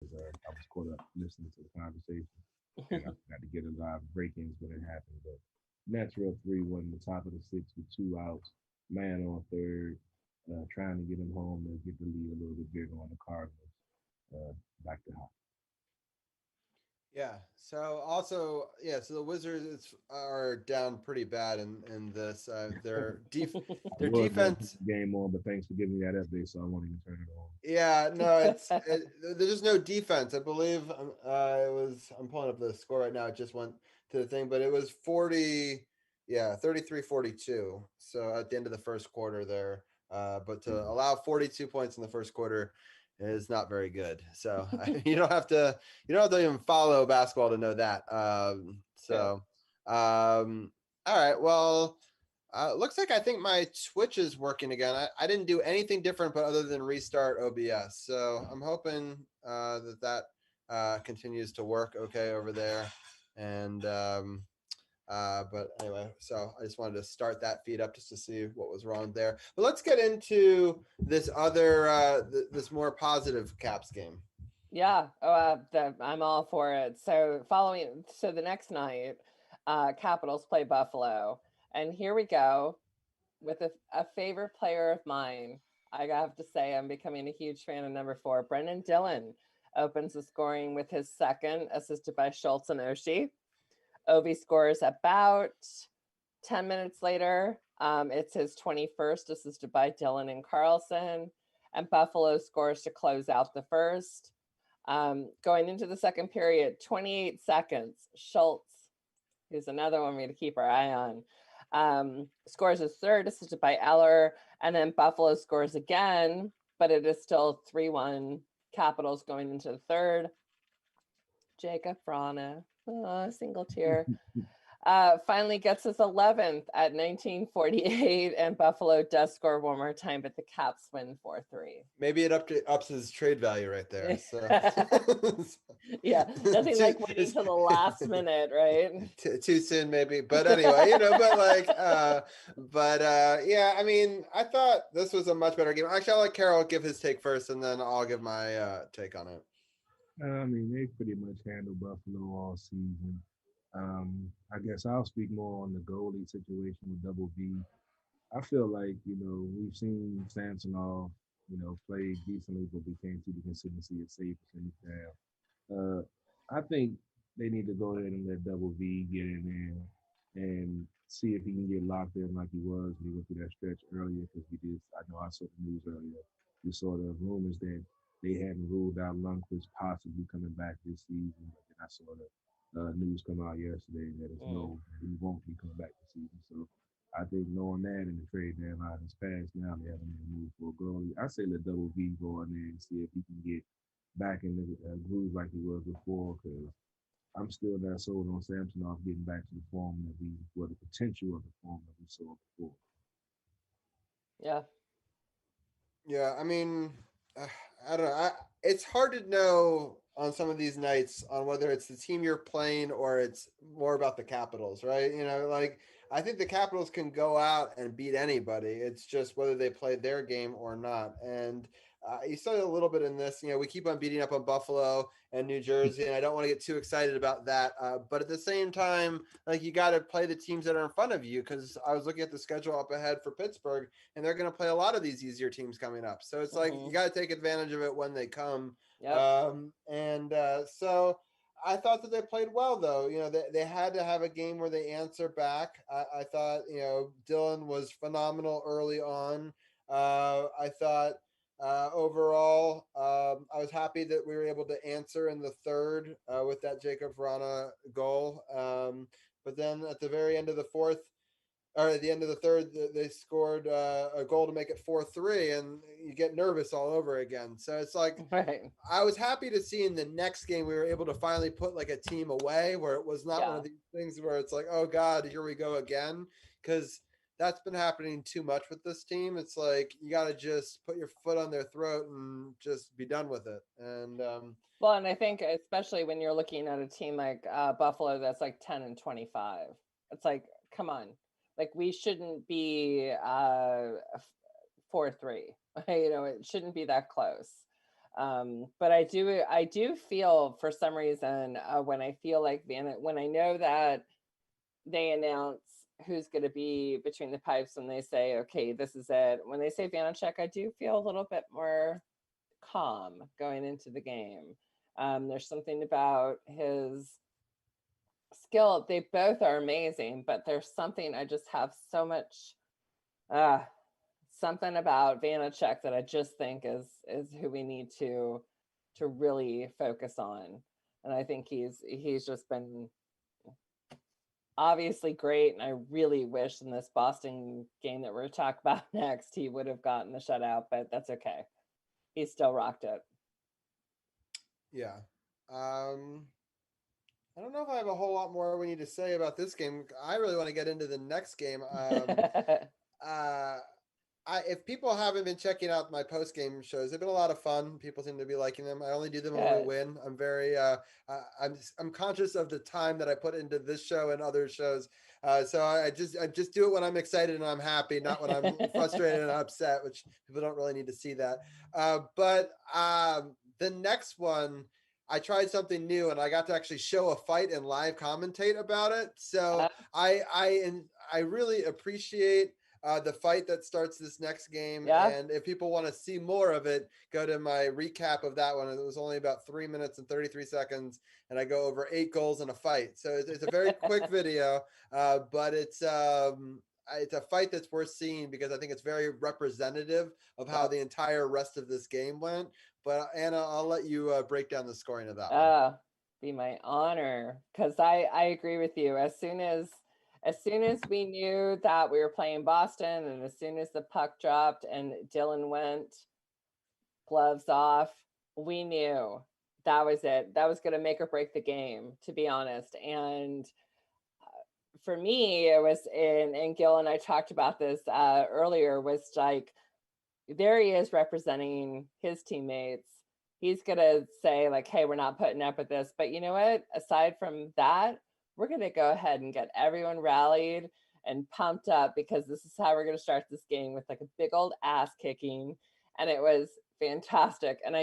I was caught up listening to the conversation, and I got to get a live break-ins when it happened. But natural 3-1, the top of the sixth with two outs, man on third, trying to get him home to get the lead a little bit bigger on the Cardinals. Back to hot. Yeah. So also, yeah. So the Wizards are down pretty bad in this. I Their was going to put defense. the game on, but thanks for giving me that update, so I won't even turn it on. Yeah. No, there's no defense. I believe it was. I'm pulling up the score right now. It just went to the thing, but it was 40. Yeah, 33-42. So at the end of the first quarter there. But to Mhm. allow 42 points in the first quarter is not very good. So you don't have to even follow basketball to know that. True. All right. Well, looks like I think my Twitch is working again. I didn't do anything different, but other than restart OBS. So I'm hoping that continues to work okay over there. And but anyway, so I just wanted to start that feed up just to see what was wrong there. But let's get into this other this more positive Caps game. Yeah. I'm all for it. So the next night, Capitals play Buffalo, and here we go with a favorite player of mine. I have to say, I'm becoming a huge fan of number 4. Brendan Dillon opens the scoring with his second, assisted by Schultz and Oshie. Ovi scores about 10 minutes later. It's his 21st, assisted by Dillon and Carlson. And Buffalo scores to close out the first. Going into the second period, 28 seconds. Schultz, who's another one we to keep our eye on, scores his third, assisted by Eller. And then Buffalo scores again, but it is still 3-1 Capitals going into the third. Jacob Vrana, single tear. Finally gets his 11th at 1948, and Buffalo does score one more time, but the Caps win 4-3. Maybe it ups his trade value right there. So Yeah, nothing too, like waiting till the last minute, right? too soon maybe, but anyway, yeah, I mean, I thought this was a much better game. Actually, I'll let Carol give his take first, and then I'll give my take on it. I mean, they pretty much handled Buffalo all season. I guess I'll speak more on the goalie situation with Double V. I feel like, we've seen Samsonov, play decently, but we can't see the consistency of save percentage down. Uh, I think they need to go ahead and let Double V get in there and see if he can get locked in like he was when he went through that stretch earlier. Because we did, I know I saw the news earlier. We saw the rumors that they hadn't ruled out Lundqvist possibly coming back this season. But then I saw the news come out yesterday that it's Mm. no, he won't be coming back this season. So I think knowing that and the trade deadline is passed now, they haven't made a move for a goalie. I say let Double V go in there and see if he can get back in the groove like he was before. Because I'm still not sold on Samsonov getting back to the form that the potential of the form that we saw before. Yeah. Yeah, I mean, uh, I don't know. It's hard to know on some of these nights on whether it's the team you're playing or it's more about the Capitals, right? Like I think the Capitals can go out and beat anybody. It's just whether they play their game or not. And you saw it a little bit in this. We keep on beating up on Buffalo and New Jersey, and I don't want to get too excited about that. But at the same time, like you got to play the teams that are in front of you because I was looking at the schedule up ahead for Pittsburgh and they're going to play a lot of these easier teams coming up. So it's like you Hmm. got to take advantage of it when they come. Yep. So I thought that they played well, though. They had to have a game where they answer back. I thought, Dylan was phenomenal early on. I thought overall, I was happy that we were able to answer in the third with that Jacob Vrana goal. But then at the very end of the fourth, or at the end of the third, they scored a goal to make it 4-3, and you get nervous all over again. So it's like Right. I was happy to see in the next game we were able to finally put like a team away where it was not one Yeah. of these things where it's like, oh God, here we go again. Because that's been happening too much with this team. It's like you got to just put your foot on their throat and just be done with it. And Well, and I think especially when you're looking at a team like Buffalo that's like 10-25, it's like, come on, like we shouldn't be 4-3. It shouldn't be that close. But I do feel for some reason when I feel like when I know that they announce who's going to be between the pipes when they say, okay, this is it. When they say Vanacek, I do feel a little bit more calm going into the game. There's something about his skill. They both are amazing, but there's something I just have so much something about Vanacek that I just think is who we need to really focus on. And I think he's just been obviously great. And I really wish in this Boston game that we're going to talk about next, he would have gotten the shutout, but that's okay. He still rocked it. Yeah. I don't know if I have a whole lot more we need to say about this game. I really want to get into the next game. If people haven't been checking out my post game shows, they've been a lot of fun. People seem to be liking them. I only do them when we win. I'm very I'm conscious of the time that I put into this show and other shows. So I just do it when I'm excited and I'm happy, not when I'm frustrated and upset, which people don't really need to see that. But the next one, I tried something new and I got to actually show a fight and live commentate about it. So I really appreciate the fight that starts this next game. Yeah. And if people want to see more of it, go to my recap of that one. It was only about 3 minutes and 33 seconds, and I go over 8 goals in a fight. So it's a very quick video, but it's a fight that's worth seeing because I think it's very representative of how the entire rest of this game went. But Anna, I'll let you break down the scoring of that one. Be my honor, because I agree with you. As soon as we knew that we were playing Boston, and as soon as the puck dropped and Dylan went gloves off, we knew that was it. That was going to make or break the game, to be honest. And for me, it was and Gil and I talked about this earlier, was like, there he is representing his teammates. He's going to say like, hey, we're not putting up with this. But you know what? Aside from that, we're going to go ahead and get everyone rallied and pumped up, because this is how we're going to start this game, with like a big old ass kicking. And it was fantastic. And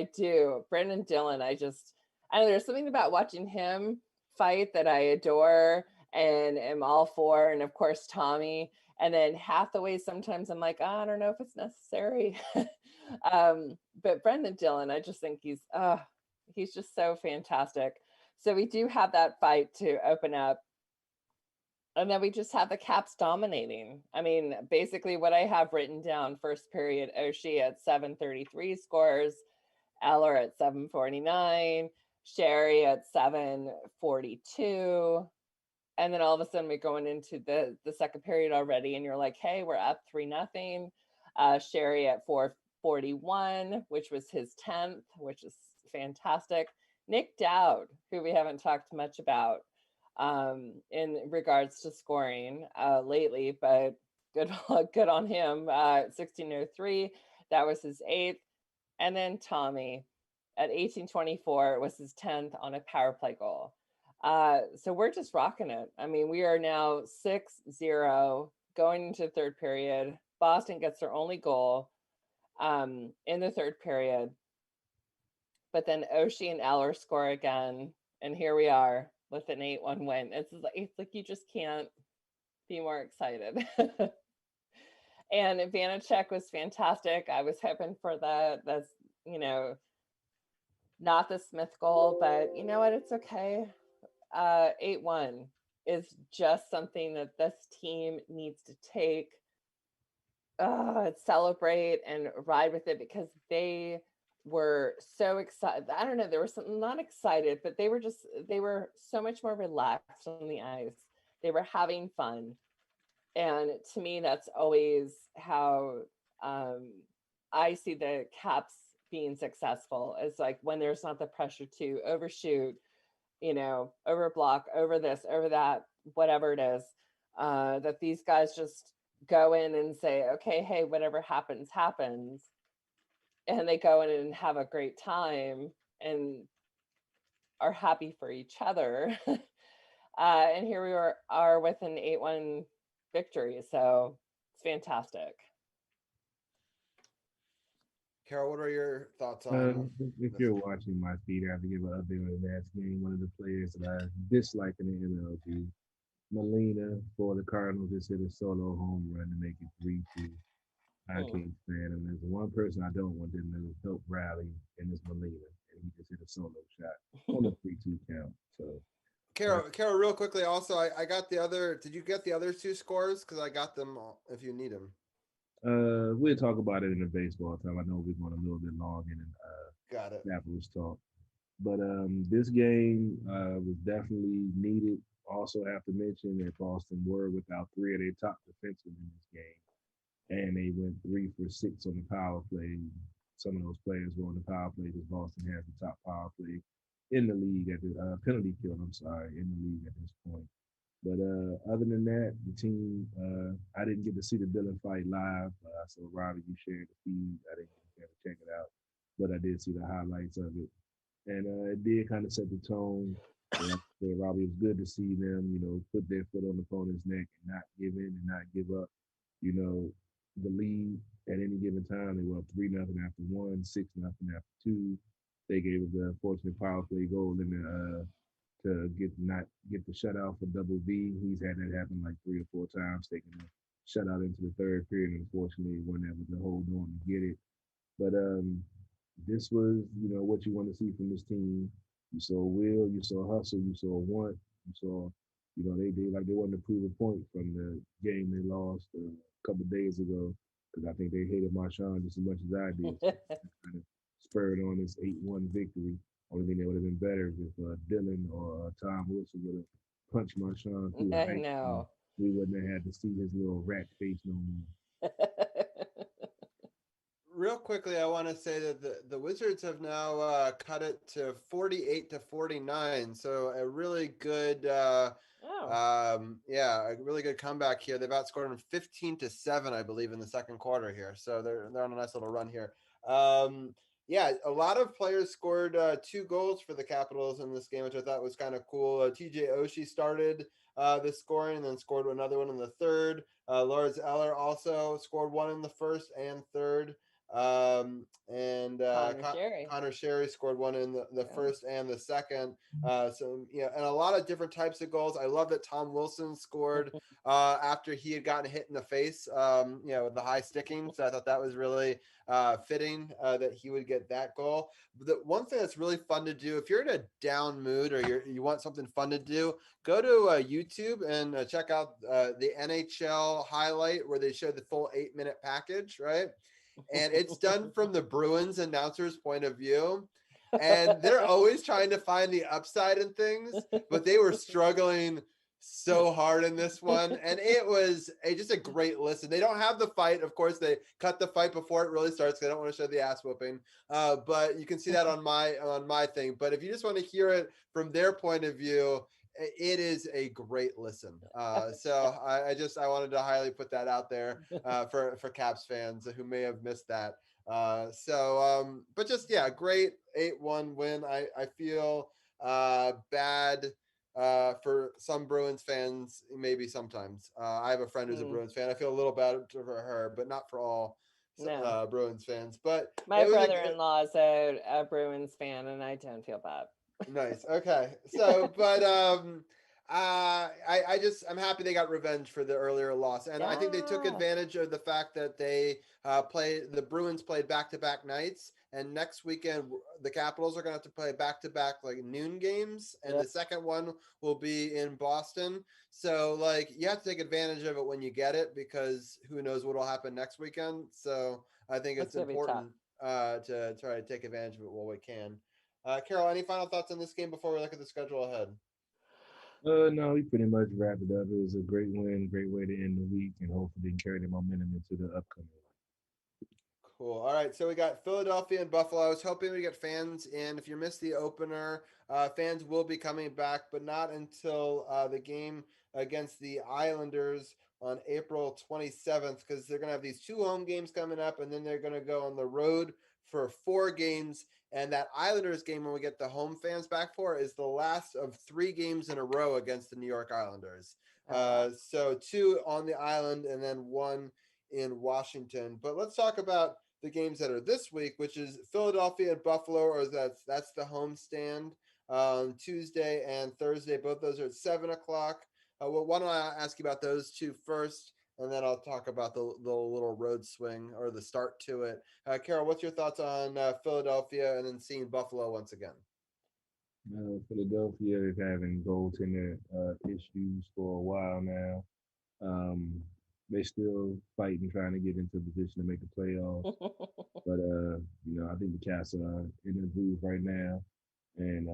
Brendan Dillon, I know there's something about watching him fight that I adore and am all for. And of course, Tommy. And then Hathaway, sometimes I'm like, I don't know if it's necessary. But Brendan Dillon, I just think he's just so fantastic. So we do have that fight to open up. And then we just have the Caps dominating. I mean, basically what I have written down: first period, Oshie at 7:33 scores, Eller at 7:49, Sherry at 7:42. And then all of a sudden we're going into the second period already, and you're like, hey, we're up 3-0. Sherry at 4:41, which was his 10th, which is fantastic. Nick Dowd, who we haven't talked much about in regards to scoring lately, but good on him. 16:03, that was his 8th. And then Tommy at 18:24 was his 10th on a power play goal. So we're just rocking it. I mean, we are now 6-0 going into the third period. Boston gets their only goal in the third period. But then Oshie and Eller score again. And here we are with an 8-1 win. It's like you just can't be more excited. And Vanacek was fantastic. I was hoping for that. That's, not the Smith goal, but you know what? It's okay. 8-1 is just something that this team needs to take, celebrate and ride with it, because they were so excited. I don't know, there was something, not excited, but they were so much more relaxed on the ice. They were having fun. And to me, that's always how I see the Caps being successful. It's like when there's not the pressure to overshoot, overblock, over this, over that, whatever it is, that these guys just go in and say, okay, hey, whatever happens, happens. And they go in and have a great time and are happy for each other. And here we are with an 8-1 victory. So it's fantastic. Carol, what are your thoughts Uh, on if this? you're watching my feed, I have to give an update on the last game. One of the players that I dislike in the MLB, Molina for the Cardinals, just hit a solo home run to make it 3-2. I Hmm. can't stand him. There's one person I don't want them to help rally, and it's Molina, and he just hit a solo shot on the 3-2 count. So, uh, Carol, real quickly. Also, I got the other. Did you get the other two scores? Because I got them if you need them. we'll talk about it in the baseball time. I know we're going a little bit long in Got it. Capitals talk. But this game was definitely needed. Also, have to mention that Boston were without three of their top defensemen in this game, and they went 3 for 6 on the power play. Some of those players were on the power play because Boston has the top power play in the league at the penalty kill. I'm sorry, in the league at this point. But other than that, the team, I didn't get to see the Dylan fight live. So, Robbie, you shared the feed. I didn't get a chance to check it out, but I did see the highlights of it, and it did kind of set the tone. And like I said, Robbie, it was good to see them, put their foot on the opponent's neck and not give in and not give up. You know, the lead at any given time, they were up 3-0 after one, 6-0 after two. They gave us the unfortunate power play goal in the to get not get the shutout for Double V. He's had that happen like 3 or 4 times, taking a shutout into the third period. And unfortunately, wasn't able to hold on to get it. But this was, what you want to see from this team. You saw will, you saw hustle, you saw want, you saw, they like they wanted to prove a point from the game they lost a couple of days ago because I think they hated Marshawn just as much as I did. So kind of spurred on this 8-1 victory. Only thing that would have been better if Dylan or Tom Wilson would have punched Marshawn through the I ice. And know. we wouldn't have had to see his little rat face no more. Real quickly, I want to say that the Wizards have now cut it to 48-49. So a really good, Oh, yeah, a really good comeback here. They've outscored them 15-7, I believe, in the second quarter here. So they're on a nice little run here. Yeah, a lot of players scored 2 goals for the Capitals in this game, which I thought was kind of cool. TJ Oshie started the scoring and then scored another one in the third. Lars Eller also scored one in the first and third. And Connor Sherry. Connor Sherry scored one in the Yeah. first and the second. So yeah, and a lot of different types of goals. I love that Tom Wilson scored after he had gotten hit in the face, with the high sticking. So I thought that was really fitting that he would get that goal. But the one thing that's really fun to do if you're in a down mood or you want something fun to do, go to YouTube and check out the NHL highlight where they show the full 8-minute package, right? And it's done from the Bruins announcer's point of view. And they're always trying to find the upside in things, but they were struggling so hard in this one. And it was just a great listen. They don't have the fight. Of course, they cut the fight before it really starts. They don't want to show the ass whooping. But you can see that on my thing. But if you just want to hear it from their point of view, it is a great listen. So I wanted to highly put that out there for Caps fans who may have missed that. But just yeah, great 8-1 win. I feel bad for some Bruins fans, maybe sometimes. I have a friend who's a Hmm. Bruins fan. I feel a little bad for her, but not for all No. Bruins fans. But My it was brother-in-law is a Bruins fan, and I don't feel bad. nice. Okay. So, but I'm happy they got revenge for the earlier loss, and I think they took Yeah. advantage of the fact that the Bruins played back to back nights, and next weekend the Capitals are going to have to play back to back like noon games, and Yeah. the second one will be in Boston. So like you have to take advantage of it when you get it because who knows what will happen next weekend. So I think That's it's gonna be tough. important to try to take advantage of it while we can. Carol, any final thoughts on this game before we look at the schedule ahead? No, we pretty much wrapped it up. It was a great win, great way to end the week, and hopefully carry the momentum into the upcoming one. Cool. All right. So we got Philadelphia and Buffalo. I was hoping we get fans in. If you missed the opener, fans will be coming back, but not until the game against the Islanders on April 27th, because they're going to have these 2 home games coming up, and then they're going to go on the road for 4 games. And that Islanders game, when we get the home fans back for, is the last of 3 games in a row against the New York Islanders. Oh wow. So 2 on the island and then 1 in Washington. But let's talk about the games that are this week, which is Philadelphia and Buffalo, or that's the homestand Tuesday and Thursday. Both those are at 7 o'clock. Well, why don't I ask you about those two first, and then I'll talk about the little road swing or the start to it. Carol, what's your thoughts on Philadelphia and then seeing Buffalo once again? Philadelphia is having goaltender issues for a while now. They still fighting, trying to get into position to make the playoffs. But I think the Cats are in the groove right now, and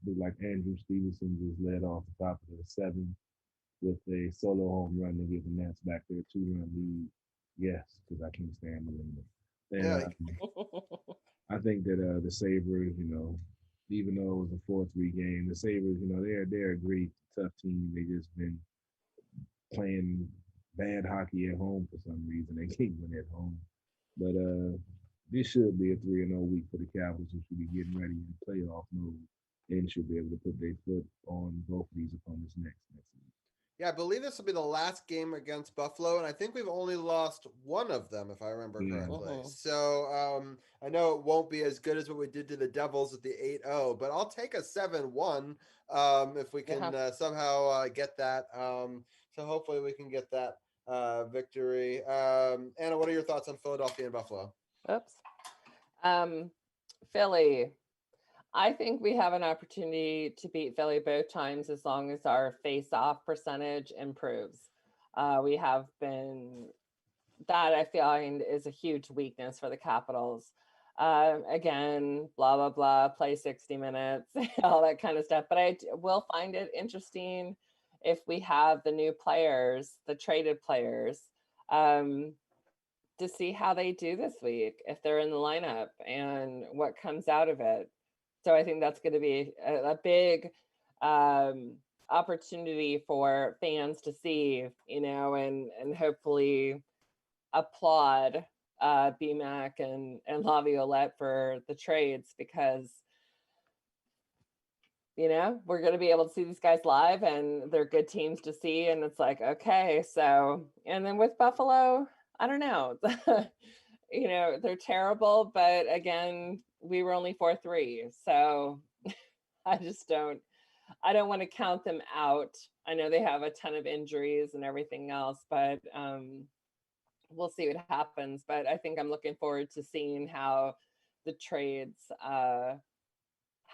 look like Andrew Stevenson just led off the top of the seventh with a solo home run to give the Nats back their 2-run lead. Yes, because I can't stand the lead. And Yeah. I think that the Sabres, even though it was a 4-3 game, the Sabres, they're a great tough team. They just been playing bad hockey at home for some reason. They can't win at home. But this should be a 3-0 week for the Capitals, who should be getting ready in playoff mode and should be able to put their foot on both of these opponents next week. Yeah, I believe this will be the last game against Buffalo, and I think we've only lost one of them, if I remember correctly. So I know it won't be as good as what we did to the Devils with the 8-0, but I'll take a 7-1 if we can somehow get that. So hopefully we can get that victory. Anna, what are your thoughts on Philadelphia and Buffalo? Oops. Philly. I think we have an opportunity to beat Philly both times as long as our face-off percentage improves. We have been, that I find is a huge weakness for the Capitals. Again, blah, blah, blah, play 60 minutes, all that kind of stuff. But I will find it interesting if we have the new players, the traded players, to see how they do this week, if they're in the lineup and what comes out of it. So I think that's going to be a big opportunity for fans to see, and hopefully applaud BMAC and Laviolette for the trades, because we're going to be able to see these guys live and they're good teams to see. And it's like, okay, so, and then with Buffalo, I don't know, they're terrible, but again, we were only 4-3. So I don't want to count them out. I know they have a ton of injuries and everything else, but we'll see what happens. But I think I'm looking forward to seeing how the trades, how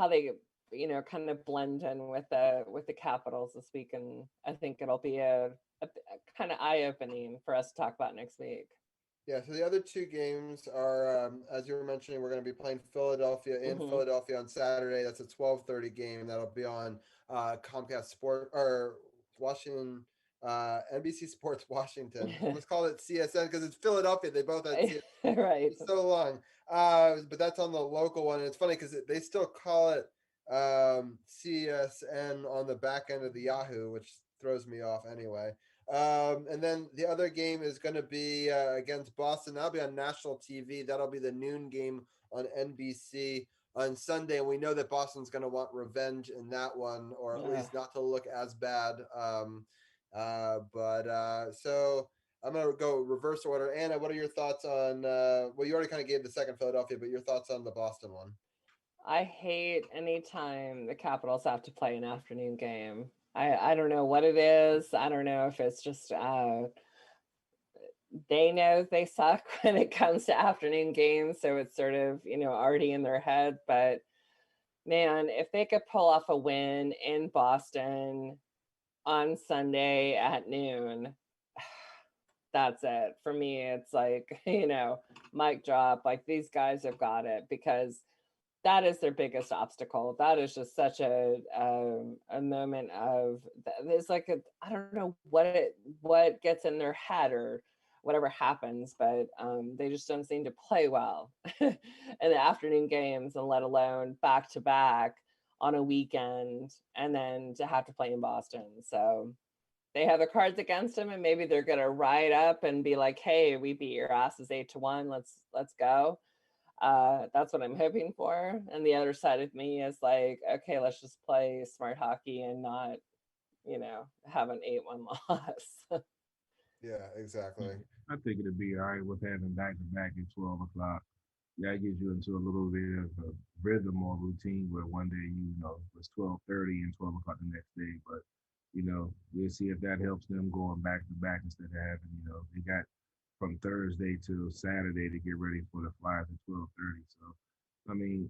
they, kind of blend in with the Capitals this week. And I think it'll be a kind of eye-opening for us to talk about next week. Yeah, so the other two games are, as you were mentioning, we're going to be playing Philadelphia in Philadelphia on Saturday. That's a 12:30 game. That'll be on Comcast Sport or Washington, NBC Sports Washington. Let's call it CSN because it's Philadelphia. They both had CSN. Right. It's so long. But that's on the local one. And it's funny because they still call it CSN on the back end of the Yahoo, which throws me off anyway. And then the other game is going to be against Boston. That'll be on national TV. That'll be the noon game on NBC on Sunday. And we know that Boston's going to want revenge in that one, or at least not to look as bad. So I'm going to go reverse order. Anna, what are your thoughts on, well, you already kind of gave the second Philadelphia, but your thoughts on the Boston one? I hate any time the Capitals have to play an afternoon game. I don't know what it is. I don't know if it's just they know they suck when it comes to afternoon games, so it's sort of already in their head. But man, if they could pull off a win in Boston on Sunday at noon, that's it for me. It's like mic drop. Like, these guys have got it, because that is their biggest obstacle. That is just such a moment of, it's like I don't know what gets in their head or whatever happens, but they just don't seem to play well in the afternoon games, and let alone back to back on a weekend, and then to have to play in Boston. So they have the cards against them, and maybe they're gonna ride up and be like, "Hey, we beat your asses 8-1. Let's go." That's what I'm hoping for. And the other side of me is like, okay, let's just play smart hockey and not, have an 8-1 loss. Yeah, exactly. I think it'd be all right with having back-to-back at 12 o'clock. that gets you into a little bit of a rhythm or routine where one day it's 12:30 and 12 o'clock the next day. But we'll see if that helps them going back to back instead of having they got from Thursday to Saturday to get ready for the Flyers at 12:30. So I mean,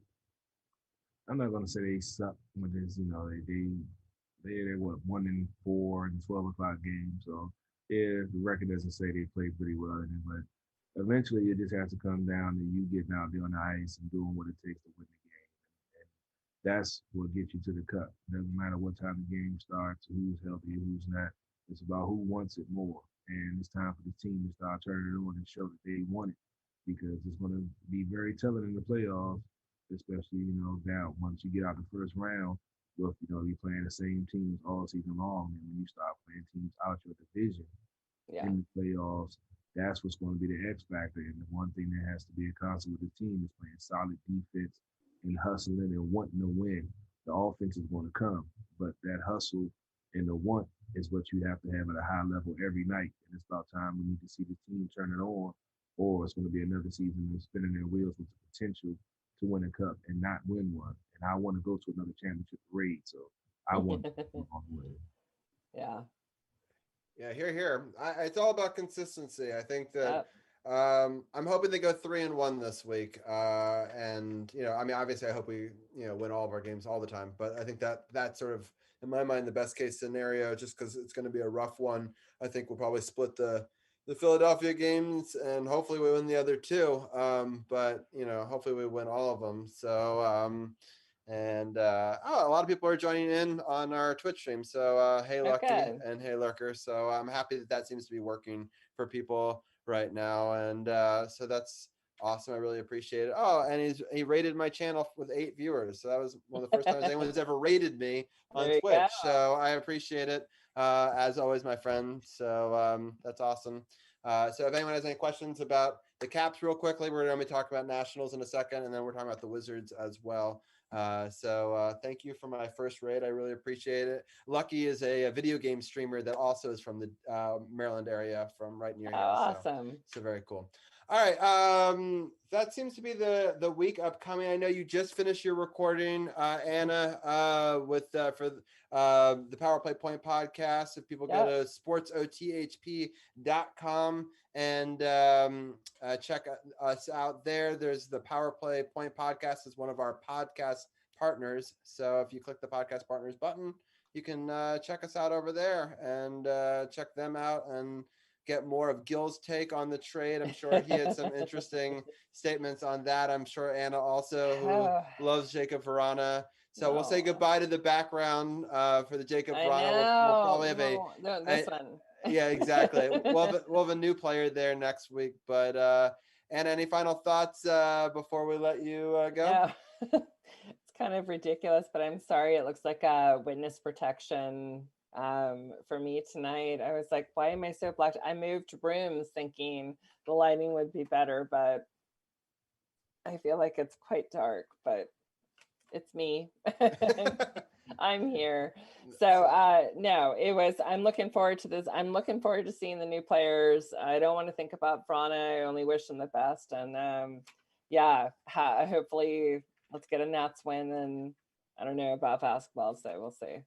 I'm not gonna say they suck when there's they're what 1-4 and 12 o'clock games. So yeah, the record doesn't say they played pretty well in it, but eventually it just has to come down to you getting out there on the ice and doing what it takes to win the game. And that's what gets you to the cup. Doesn't matter what time the game starts, who's healthy, who's not. It's about who wants it more. And it's time for the team to start turning it on and show that they want it because it's going to be very telling in the playoffs, especially, down once you get out the first round. Look, you're playing the same teams all season long. And when you start playing teams out your division Yeah. in the playoffs, that's what's going to be the X factor. And the one thing that has to be a constant with the team is playing solid defense and hustling and wanting to win. The offense is going to come, but that hustle and the want is what you have to have at a high level every night. And it's about time we need to see the team turn it on, or it's going to be another season of spinning their wheels with the potential to win a cup and not win one. And I want to go to another championship parade, so I want to go all the way. Yeah. Yeah, here. It's all about consistency. I think that Yep. I'm hoping they go 3-1 this week. And I mean, obviously, I hope we win all of our games all the time. But I think that sort of, in my mind, the best case scenario, just because it's going to be a rough one. I think we'll probably split the Philadelphia games, and hopefully we win the other two. But hopefully we win all of them. So and a lot of people are joining in on our Twitch stream. So hey, Lucky, Okay. and hey, Lurker. So I'm happy that seems to be working for people right now, and so that's awesome. I really appreciate it. Oh, and he rated my channel with 8 viewers. So that was one of the first times anyone's ever rated me on There you go. Twitch. So I appreciate it. As always, my friend. So that's awesome. So if anyone has any questions about the Caps real quickly, we're going to be talking about Nationals in a second, and then we're talking about the Wizards as well. So thank you for my first raid. I really appreciate it. Lucky is a video game streamer that also is from the Maryland area, from right near Oh, here. awesome. So very cool. All right. That seems to be the week upcoming. I know you just finished your recording, Anna, with for the Power Play Point podcast. If people go Yep. to sportsothp.com and check us out there. There's the Power Play Point podcast is one of our podcast partners. So if you click the podcast partners button, you can check us out over there and check them out and get more of Gil's take on the trade. I'm sure he had some interesting statements on that. I'm sure Anna also, who loves Jacob Verana. So we'll say No. goodbye to the background for the Jacob I Verana. We'll probably have know. No, this one. yeah, exactly. We'll have a new player there next week. But Anna, any final thoughts before we let you go? No. It's kind of ridiculous, but I'm sorry. It looks like a witness protection for me tonight. I was like, why am I so blacked? I moved rooms thinking the lighting would be better, but I feel like it's quite dark, but it's me. I'm here. So no, it was I'm looking forward to this. I'm looking forward to seeing the new players. I don't want to think about Frana. I only wish them the best. And yeah, hopefully let's get a Nats win. And I don't know about basketball, so we'll see.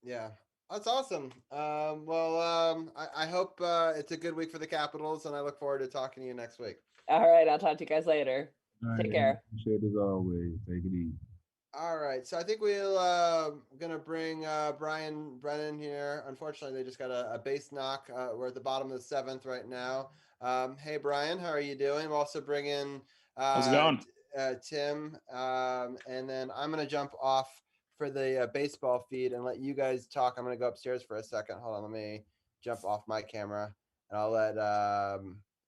Yeah, that's awesome. I hope it's a good week for the Capitals, and I look forward to talking to you next week. All right, I'll talk to you guys later. All Take right, care. appreciate it as always. Take it easy. All right, so I think we'll gonna bring Brian Brennan here. Unfortunately, they just got a base knock. We're at the bottom of the seventh right now. Hey Brian, how are you doing? We'll also bring in How's it going? Tim, and then I'm gonna jump off for the baseball feed and let you guys talk. I'm gonna go upstairs for a second. Hold on, let me jump off my camera, and I'll let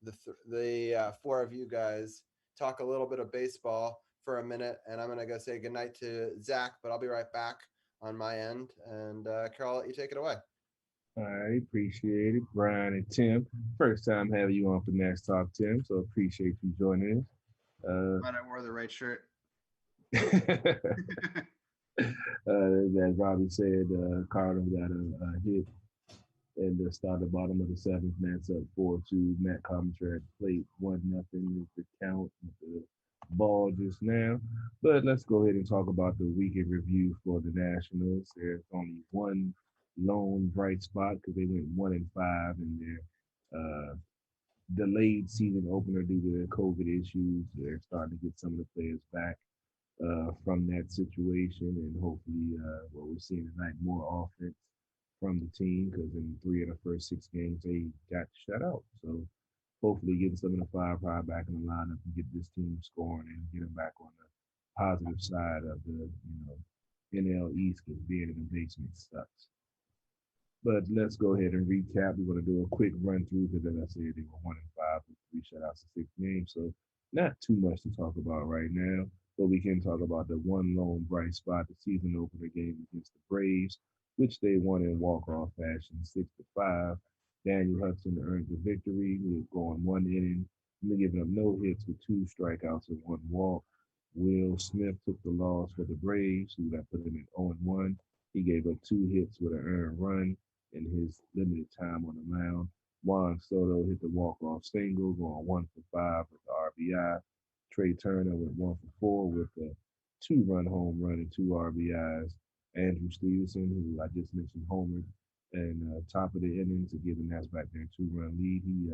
the four of you guys talk a little bit of baseball for a minute, and I'm going to go say goodnight to Zach, but I'll be right back on my end. And Carol, I'll let you take it away. I appreciate it, Brian and Tim. First time having you on for Next Talk, Tim, so appreciate you joining us. Glad I wore the right shirt. As Robbie said, Carter got a hit And the start the bottom of the seventh, Nats up 4-2. Matt Comenter at the plate, 1-0 is the count with the ball just now. But let's go ahead and talk about the weekend review for the Nationals. There's only one lone bright spot because they went 1-5 in their delayed season opener due to their COVID issues. They're starting to get some of the players back from that situation, and hopefully, what we're seeing tonight, more offense from the team because in 3 of the first 6 games they got shut out. So hopefully, getting some of the firepower back in the lineup and get this team scoring and get them back on the positive side of the NL East because being in the basement sucks. But let's go ahead and recap. We're going to do a quick run through because, as I said, they were 1-5 with 3 shutouts in 6 games. So not too much to talk about right now. But we can talk about the one lone bright spot, the season opener game against the Braves, which they won in walk-off fashion, 6-5. Daniel Hudson earned the victory with going 1 inning, giving up no hits with 2 strikeouts and 1 walk. Will Smith took the loss for the Braves, who that put him at 0-1. He gave up 2 hits with an earned run in his limited time on the mound. Juan Soto hit the walk-off single, going 1 for 5 with the RBI. Trey Turner went 1 for 4 with a 2-run home run and 2 RBIs. Andrew Stevenson, who I just mentioned, homered and top of the inning to give the Nats back their 2-run lead. He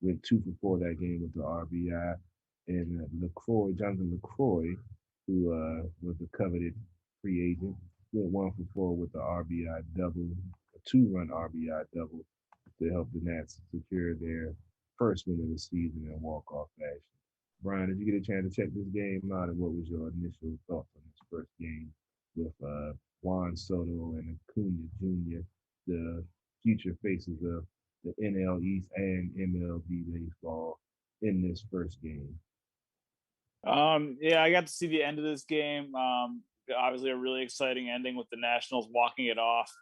went 2 for 4 that game with the RBI. And Jonathan LaCroix, who was a coveted free agent, went 1 for 4 with the RBI double, a 2-run RBI double to help the Nats secure their first win of the season in walk-off fashion. Brian, did you get a chance to check this game out, and what was your initial thoughts on this first game with Juan Soto and Acuna Jr., the future faces of the NL East and MLB baseball in this first game? Yeah, I got to see the end of this game. Obviously, a really exciting ending with the Nationals walking it off.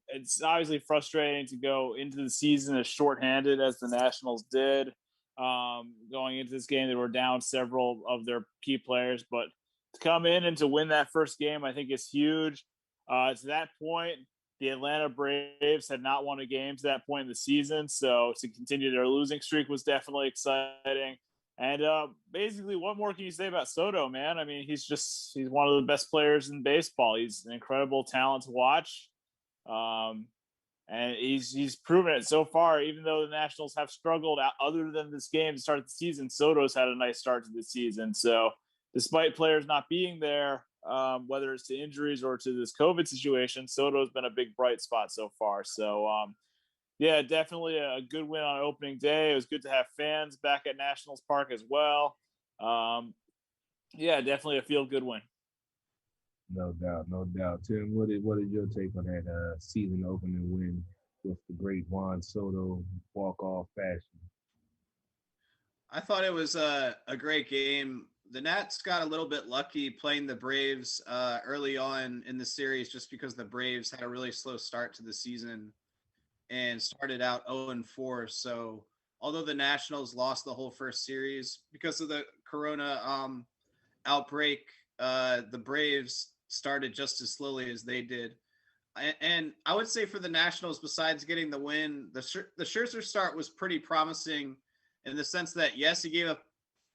It's obviously frustrating to go into the season as shorthanded as the Nationals did. Going into this game, they were down several of their key players, but to come in and to win that first game, I think is huge. To that point, the Atlanta Braves had not won a game to that point in the season, so to continue their losing streak was definitely exciting. And basically, what more can you say about Soto, man? I mean, he's one of the best players in baseball. He's an incredible talent to watch. And he's proven it so far, even though the Nationals have struggled other than this game to start the season. Soto's had a nice start to the season. So despite players not being there, whether it's to injuries or to this COVID situation, Soto's been a big bright spot so far. So, yeah, definitely a good win on opening day. It was good to have fans back at Nationals Park as well. Yeah, definitely a feel-good win. No doubt, no doubt. Tim, what is your take on that season opening win with the great Juan Soto walk-off fashion? I thought it was a great game. The Nats got a little bit lucky playing the Braves early on in the series just because the Braves had a really slow start to the season and started out 0-4. So although the Nationals lost the whole first series because of the Corona outbreak, the Braves started just as slowly as they did. And I would say for the Nationals, besides getting the win, the Scherzer start was pretty promising in the sense that, yes, he gave up,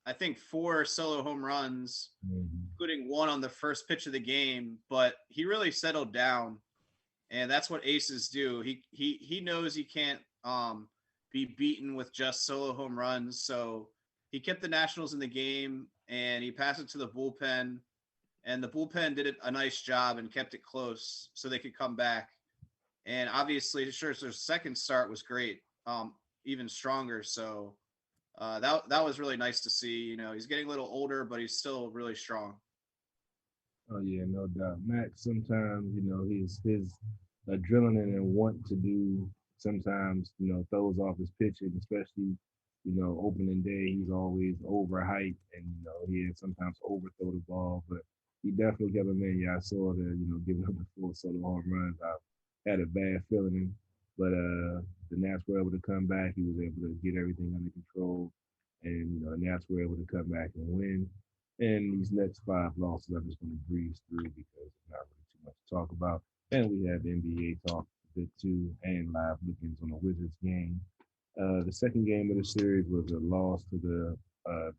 I think, 4 solo home runs, including 1 on the first pitch of the game, but he really settled down. And that's what aces do. He knows he can't be beaten with just solo home runs. So he kept the Nationals in the game, and he passed it to the bullpen. And the bullpen did a nice job and kept it close so they could come back. And obviously, Scherzer's second start was great, even stronger. So that was really nice to see. You know, he's getting a little older, but he's still really strong. Oh yeah, no doubt. Max, sometimes, his adrenaline and want to do sometimes, throws off his pitching, especially, opening day. He's always overhyped and, he had sometimes overthrow the ball, but he definitely kept him in. Yeah, I saw the, giving up the 4 solo home runs. I had a bad feeling, but the Nats were able to come back. He was able to get everything under control, and the Nats were able to come back and win. And these next 5 losses, I'm just going to breeze through because it's not really too much to talk about. And we have NBA talk pt2 and live lookings on the Wizards game. The second game of the series was a loss to the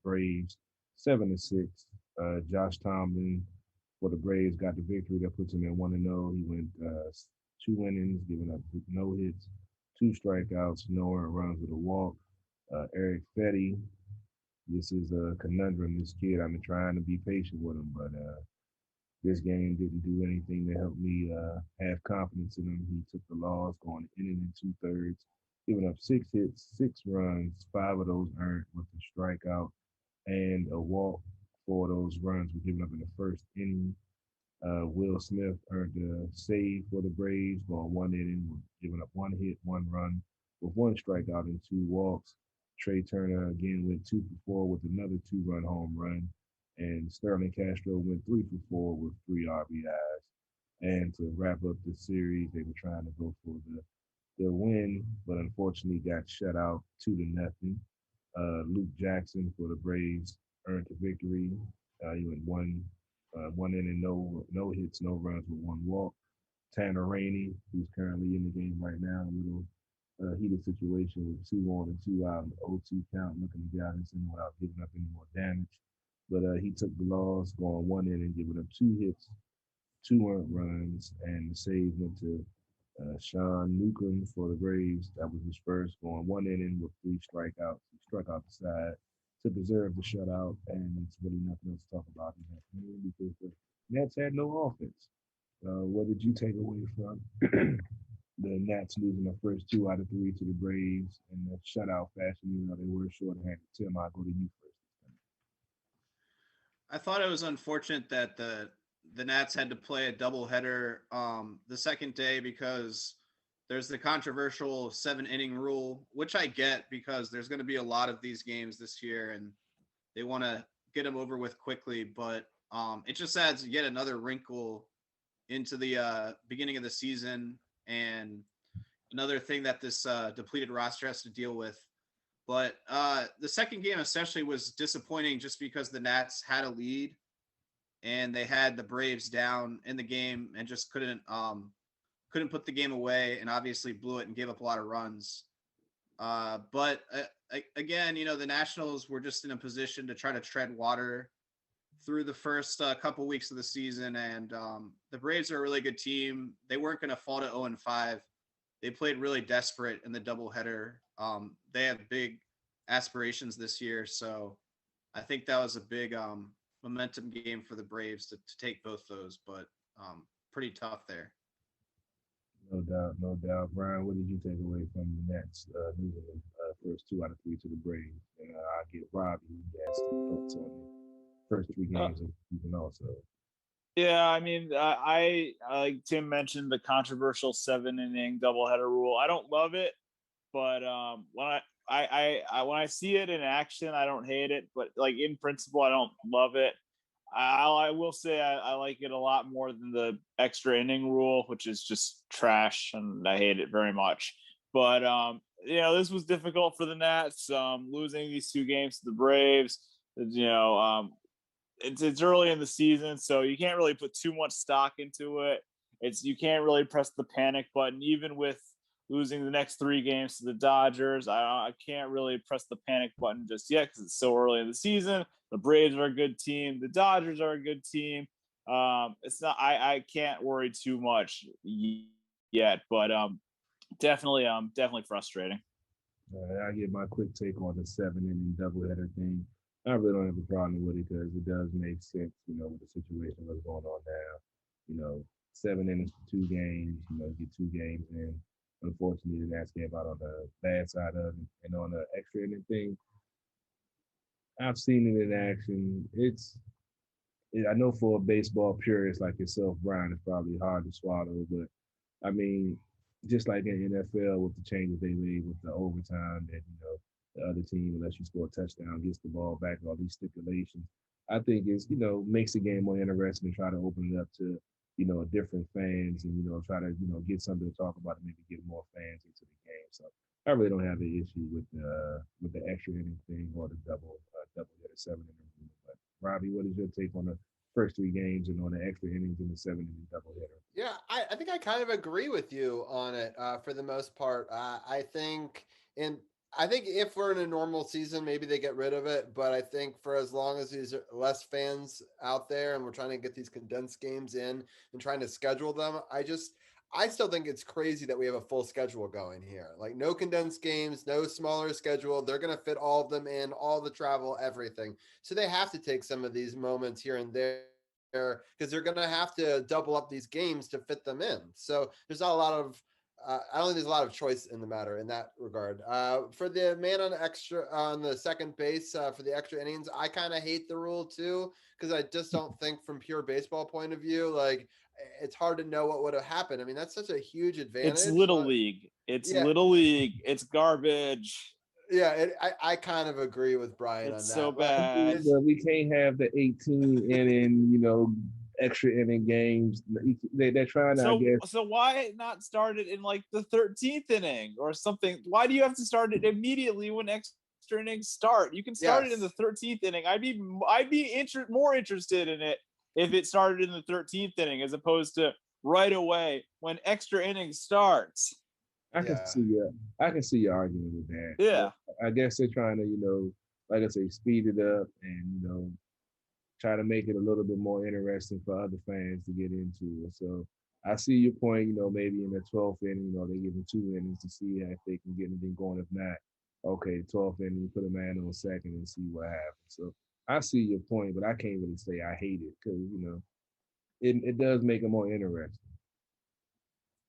Braves, 7-6. Josh Tomlin for the Braves got the victory that puts him at 1-0. He went 2 innings, giving up no hits, 2 strikeouts, no earned runs with a walk. Eric Fetty, this is a conundrum. This kid, I've been trying to be patient with him, but this game didn't do anything to help me have confidence in him. He took the loss, going an inning and 2/3, giving up 6 hits, 6 runs, 5 of those earned with a strikeout and a walk. 4 of those runs were given up in the first inning. Will Smith earned a save for the Braves, going 1 inning, giving up 1 hit, 1 run, with 1 strikeout and 2 walks. Trey Turner again went 2 for 4 with another 2-run home run, and Sterling Castro went 3 for 4 with 3 RBIs. And to wrap up the series, they were trying to go for the win, but unfortunately got shut out 2-0. Luke Jackson for the Braves earned the victory. He went 1 inning, no hits, no runs with 1 walk. Tanner Rainey, who's currently in the game right now, a little heated situation with 2 on and 2 out, an 0-2 count, looking to get out this inning without giving up any more damage. But he took the loss, going 1 inning, giving up 2 hits, 2 earned runs, and the save went to Sean Newcomb for the Braves. That was his first, going 1 inning with 3 strikeouts. He struck out the side to preserve the shutout, and it's really nothing else to talk about in that game because the Nats had no offense. What did you take away from the Nats losing the first 2 out of 3 to the Braves in the shutout fashion? You know, they were short-handed. Tim, I'll go to you first. I thought it was unfortunate that the Nats had to play a doubleheader the second day because there's the controversial 7-inning rule, which I get because there's going to be a lot of these games this year and they want to get them over with quickly. But it just adds yet another wrinkle into the beginning of the season and another thing that this depleted roster has to deal with. But the second game especially was disappointing just because the Nats had a lead and they had the Braves down in the game and just couldn't put the game away and obviously blew it and gave up a lot of runs. But again, you know, the Nationals were just in a position to try to tread water through the first couple weeks of the season. And the Braves are a really good team. They weren't going to fall to 0-5. They played really desperate in the doubleheader. They have big aspirations this year. So I think that was a big momentum game for the Braves to take both those, but pretty tough there. No doubt, no doubt. Brian, what did you take away from the Nets losing the first 2 out of 3 to the Braves? And I'll get Robbie, who has some thoughts on the first 3 games of the season also. Yeah, I mean, I like Tim mentioned the controversial 7-inning doubleheader rule. I don't love it, but when when I see it in action, I don't hate it. But like in principle, I don't love it. I will say I like it a lot more than the extra inning rule, which is just trash, and I hate it very much. But you know, this was difficult for the Nats, losing these 2 games to the Braves. You know, it's early in the season, so you can't really put too much stock into it. You can't really press the panic button, even with losing the next 3 games to the Dodgers. I can't really press the panic button just yet because it's so early in the season. The Braves are a good team. The Dodgers are a good team. It's not. I can't worry too much yet, but definitely frustrating. I get my quick take on the 7-inning doubleheader thing. I really don't have a problem with it because it does make sense, you know, with the situation that's going on now. You know, 7 innings for 2 games, you know, get 2 games in. Unfortunately, the Nats came out on the bad side of it. And on the extra inning thing, I've seen it in action. I know for a baseball purist like yourself, Brian, it's probably hard to swallow, but I mean, just like in NFL with the changes they made with the overtime that, you know, the other team, unless you score a touchdown, gets the ball back, all these stipulations. I think it's, you know, makes the game more interesting and try to open it up to, you know, different fans and, you know, try to, you know, get something to talk about and maybe get more fans into the game. So I really don't have an issue with the extra inning thing or the double header 7 inning. But Robbie, what is your take on the first 3 games and on the extra innings in the 7 inning doubleheader. Yeah, I think I kind of agree with you on it for the most part. In I think if we're in a normal season, maybe they get rid of it. But I think for as long as there's less fans out there and we're trying to get these condensed games in and trying to schedule them, I still think it's crazy that we have a full schedule going here. Like no condensed games, no smaller schedule. They're going to fit all of them in, all the travel, everything. So they have to take some of these moments here and there because they're going to have to double up these games to fit them in. So there's not a lot of I don't think there's a lot of choice in the matter in that regard. For the man on the second base for the extra innings, I kind of hate the rule too because I just don't think from pure baseball point of view, like it's hard to know what would have happened. I mean, that's such a huge advantage. It's little league. It's little league. It's garbage. Yeah, I kind of agree with Brian it's on that. So bad. But we can't have the 18 inning, extra inning games. They're trying to, I guess. So why not start it in like the 13th inning or something? Why do you have to start it immediately when extra innings start? You can start it in the 13th inning. I'd be more interested in it if it started in the 13th inning as opposed to right away when extra innings starts. I can see your argument with that. Yeah. I guess they're trying to, like I say, speed it up and, try to make it a little bit more interesting for other fans to get into it. So I see your point, maybe in the 12th inning, they give them 2 innings to see if they can get anything going. If not, okay, 12th inning, put a man on second and see what happens. So I see your point, but I can't really say I hate it because, it does make it more interesting.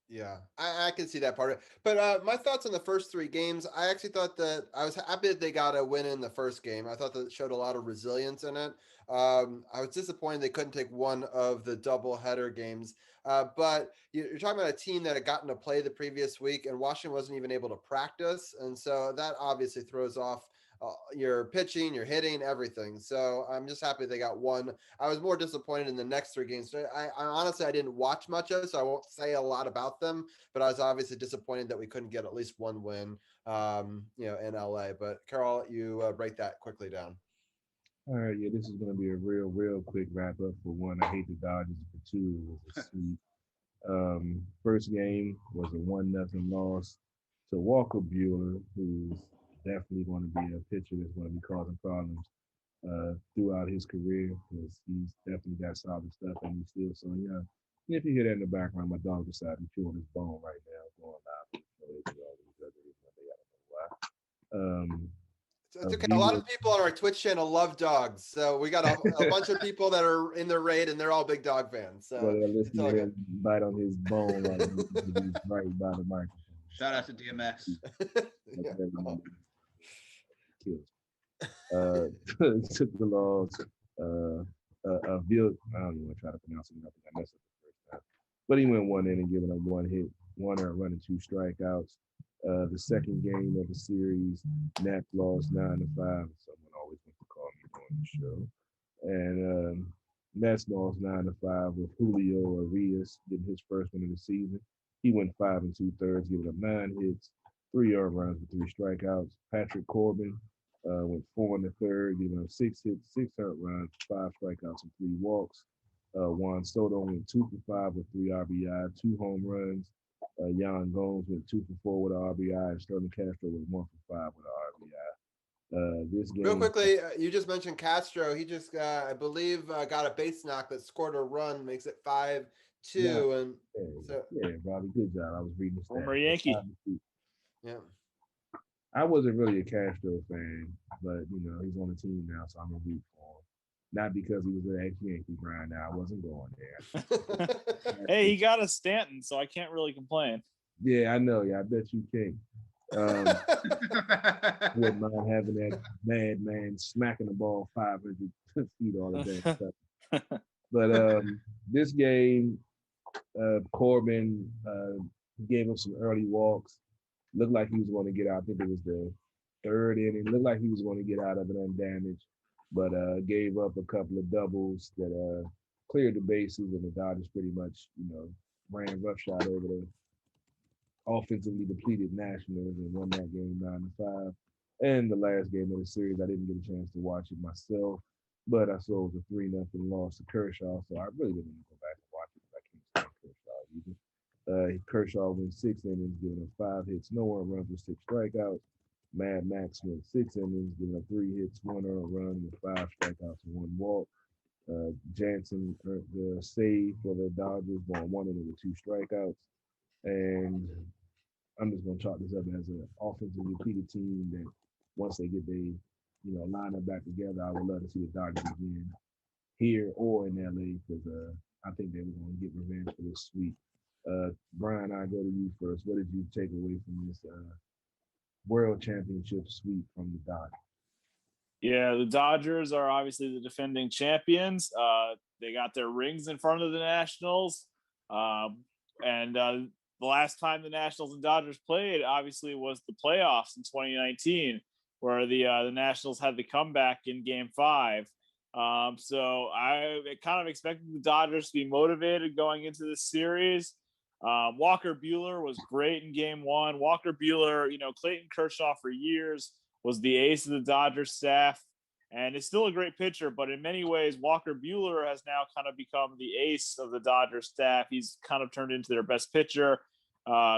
Yeah, I can see that part of it. But my thoughts on the first 3 games, I actually thought that I was happy that they got a win in the first game. I thought that it showed a lot of resilience in it. I was disappointed they couldn't take one of the double header games. But you're talking about a team that had gotten to play the previous week, and Washington wasn't even able to practice. And so that obviously throws off your pitching, your hitting, everything. So I'm just happy they got one. I was more disappointed in the next 3 games. I honestly, I didn't watch much of it, so I won't say a lot about them, but I was obviously disappointed that we couldn't get at least one win, in LA. But Carol, I'll let you break that quickly down. All right, yeah, this is going to be a real quick wrap up. For one, I hate the Dodgers. For 2, it was a sweep. First game was a 1-0 loss to Walker Buehler, who's definitely going to be a pitcher that's going to be causing problems throughout his career because he's definitely got solid stuff and he's still so young. And if you hear that in the background, my dog decided to chew on his bone right now, going out. It's okay. A lot of people on our Twitch channel love dogs, so we got a bunch of people that are in the raid, and they're all big dog fans. So listen to him bite on his bone right by the microphone. Shout out to DMX. Took the loss. Beal, I don't even want to try to pronounce it. I think I messed up the first time. But he went 1 inning, giving up 1 hit, 1 run and 2 strikeouts. The second game of the series, Nats lost 9-5. Someone always wants to call me on the show. And Nats lost 9-5 with Julio Arias getting his first one of the season. He went 5 2/3, giving up 9 hits, 3 earned runs with 3 strikeouts. Patrick Corbin went 4 1/3, giving up 6 hits, 6 earned runs, 5 strikeouts, and 3 walks. Juan Soto went 2 for 5 with 3 RBI, 2 home runs. Yan Gomes went 2 for 4 with an RBI, and Sterling Castro went 1 for 5 with an RBI. This game, real quickly, you just mentioned Castro. He just, I believe, got a base knock that scored a run, makes it 5-2. Yeah, Robbie, good job. I was reading the Former Yankee. Yeah. I wasn't really a Castro fan, but he's on the team now, so I'm gonna root for him. Not because he was an ex-Yankee, Brian. Now I wasn't going there. Hey, he got a Stanton, so I can't really complain. Yeah, I know. Yeah, I bet you can. Wouldn't mind having that madman smacking the ball 500 feet all the day. But this game, Corbin gave him some early walks. Looked like he was going to get out. I think it was the 3rd inning. Looked like he was going to get out of it undamaged, but gave up a couple of doubles that cleared the bases, and the Dodgers pretty much, ran roughshod over the offensively depleted Nationals and won that game 9-5. And the last game of the series, I didn't get a chance to watch it myself. but I saw it was a 3-0 loss to Kershaw, so I really didn't even go back and watch it. I can't stand Kershaw either. Kershaw went 6 innings, giving up 5 hits, no earned runs with 6 strikeouts. Mad Max went 6 innings, giving up 3 hits, 1 earned run with 5 strikeouts and 1 walk. Jansen earned the save for the Dodgers, going 1 inning with 2 strikeouts. And I'm just gonna chalk this up as an offensively depleted team that once they get their lineup back together, I would love to see the Dodgers again here or in LA because I think they were gonna get revenge for this sweep. Brian, I go to you first. What did you take away from this World Championship sweep from the Dodgers? Yeah, the Dodgers are obviously the defending champions. They got their rings in front of the Nationals. And the last time the Nationals and Dodgers played, obviously, was the playoffs in 2019, where the Nationals had the comeback in Game 5. So I kind of expected the Dodgers to be motivated going into this series. Walker Buehler was great in Game 1. Walker Buehler, Clayton Kershaw for years was the ace of the Dodgers staff and is still a great pitcher. But in many ways, Walker Buehler has now kind of become the ace of the Dodgers staff. He's kind of turned into their best pitcher.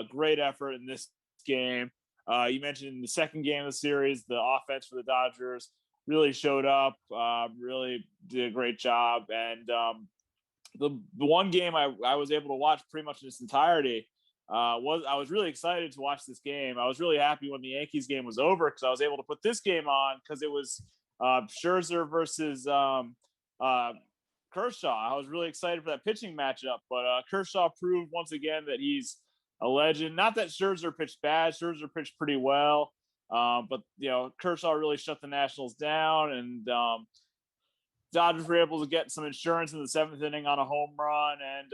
Great effort in this game. You mentioned in the second game of the series, the offense for the Dodgers really showed up, really did a great job. And the one game I was able to watch pretty much in its entirety I was really excited to watch this game. I was really happy when the Yankees game was over because I was able to put this game on because it was Scherzer versus Kershaw. I was really excited for that pitching matchup, but Kershaw proved once again that he's a legend. Not that Scherzer pitched bad. Scherzer pitched pretty well, but Kershaw really shut the Nationals down, and Dodgers were able to get some insurance in the 7th inning on a home run. And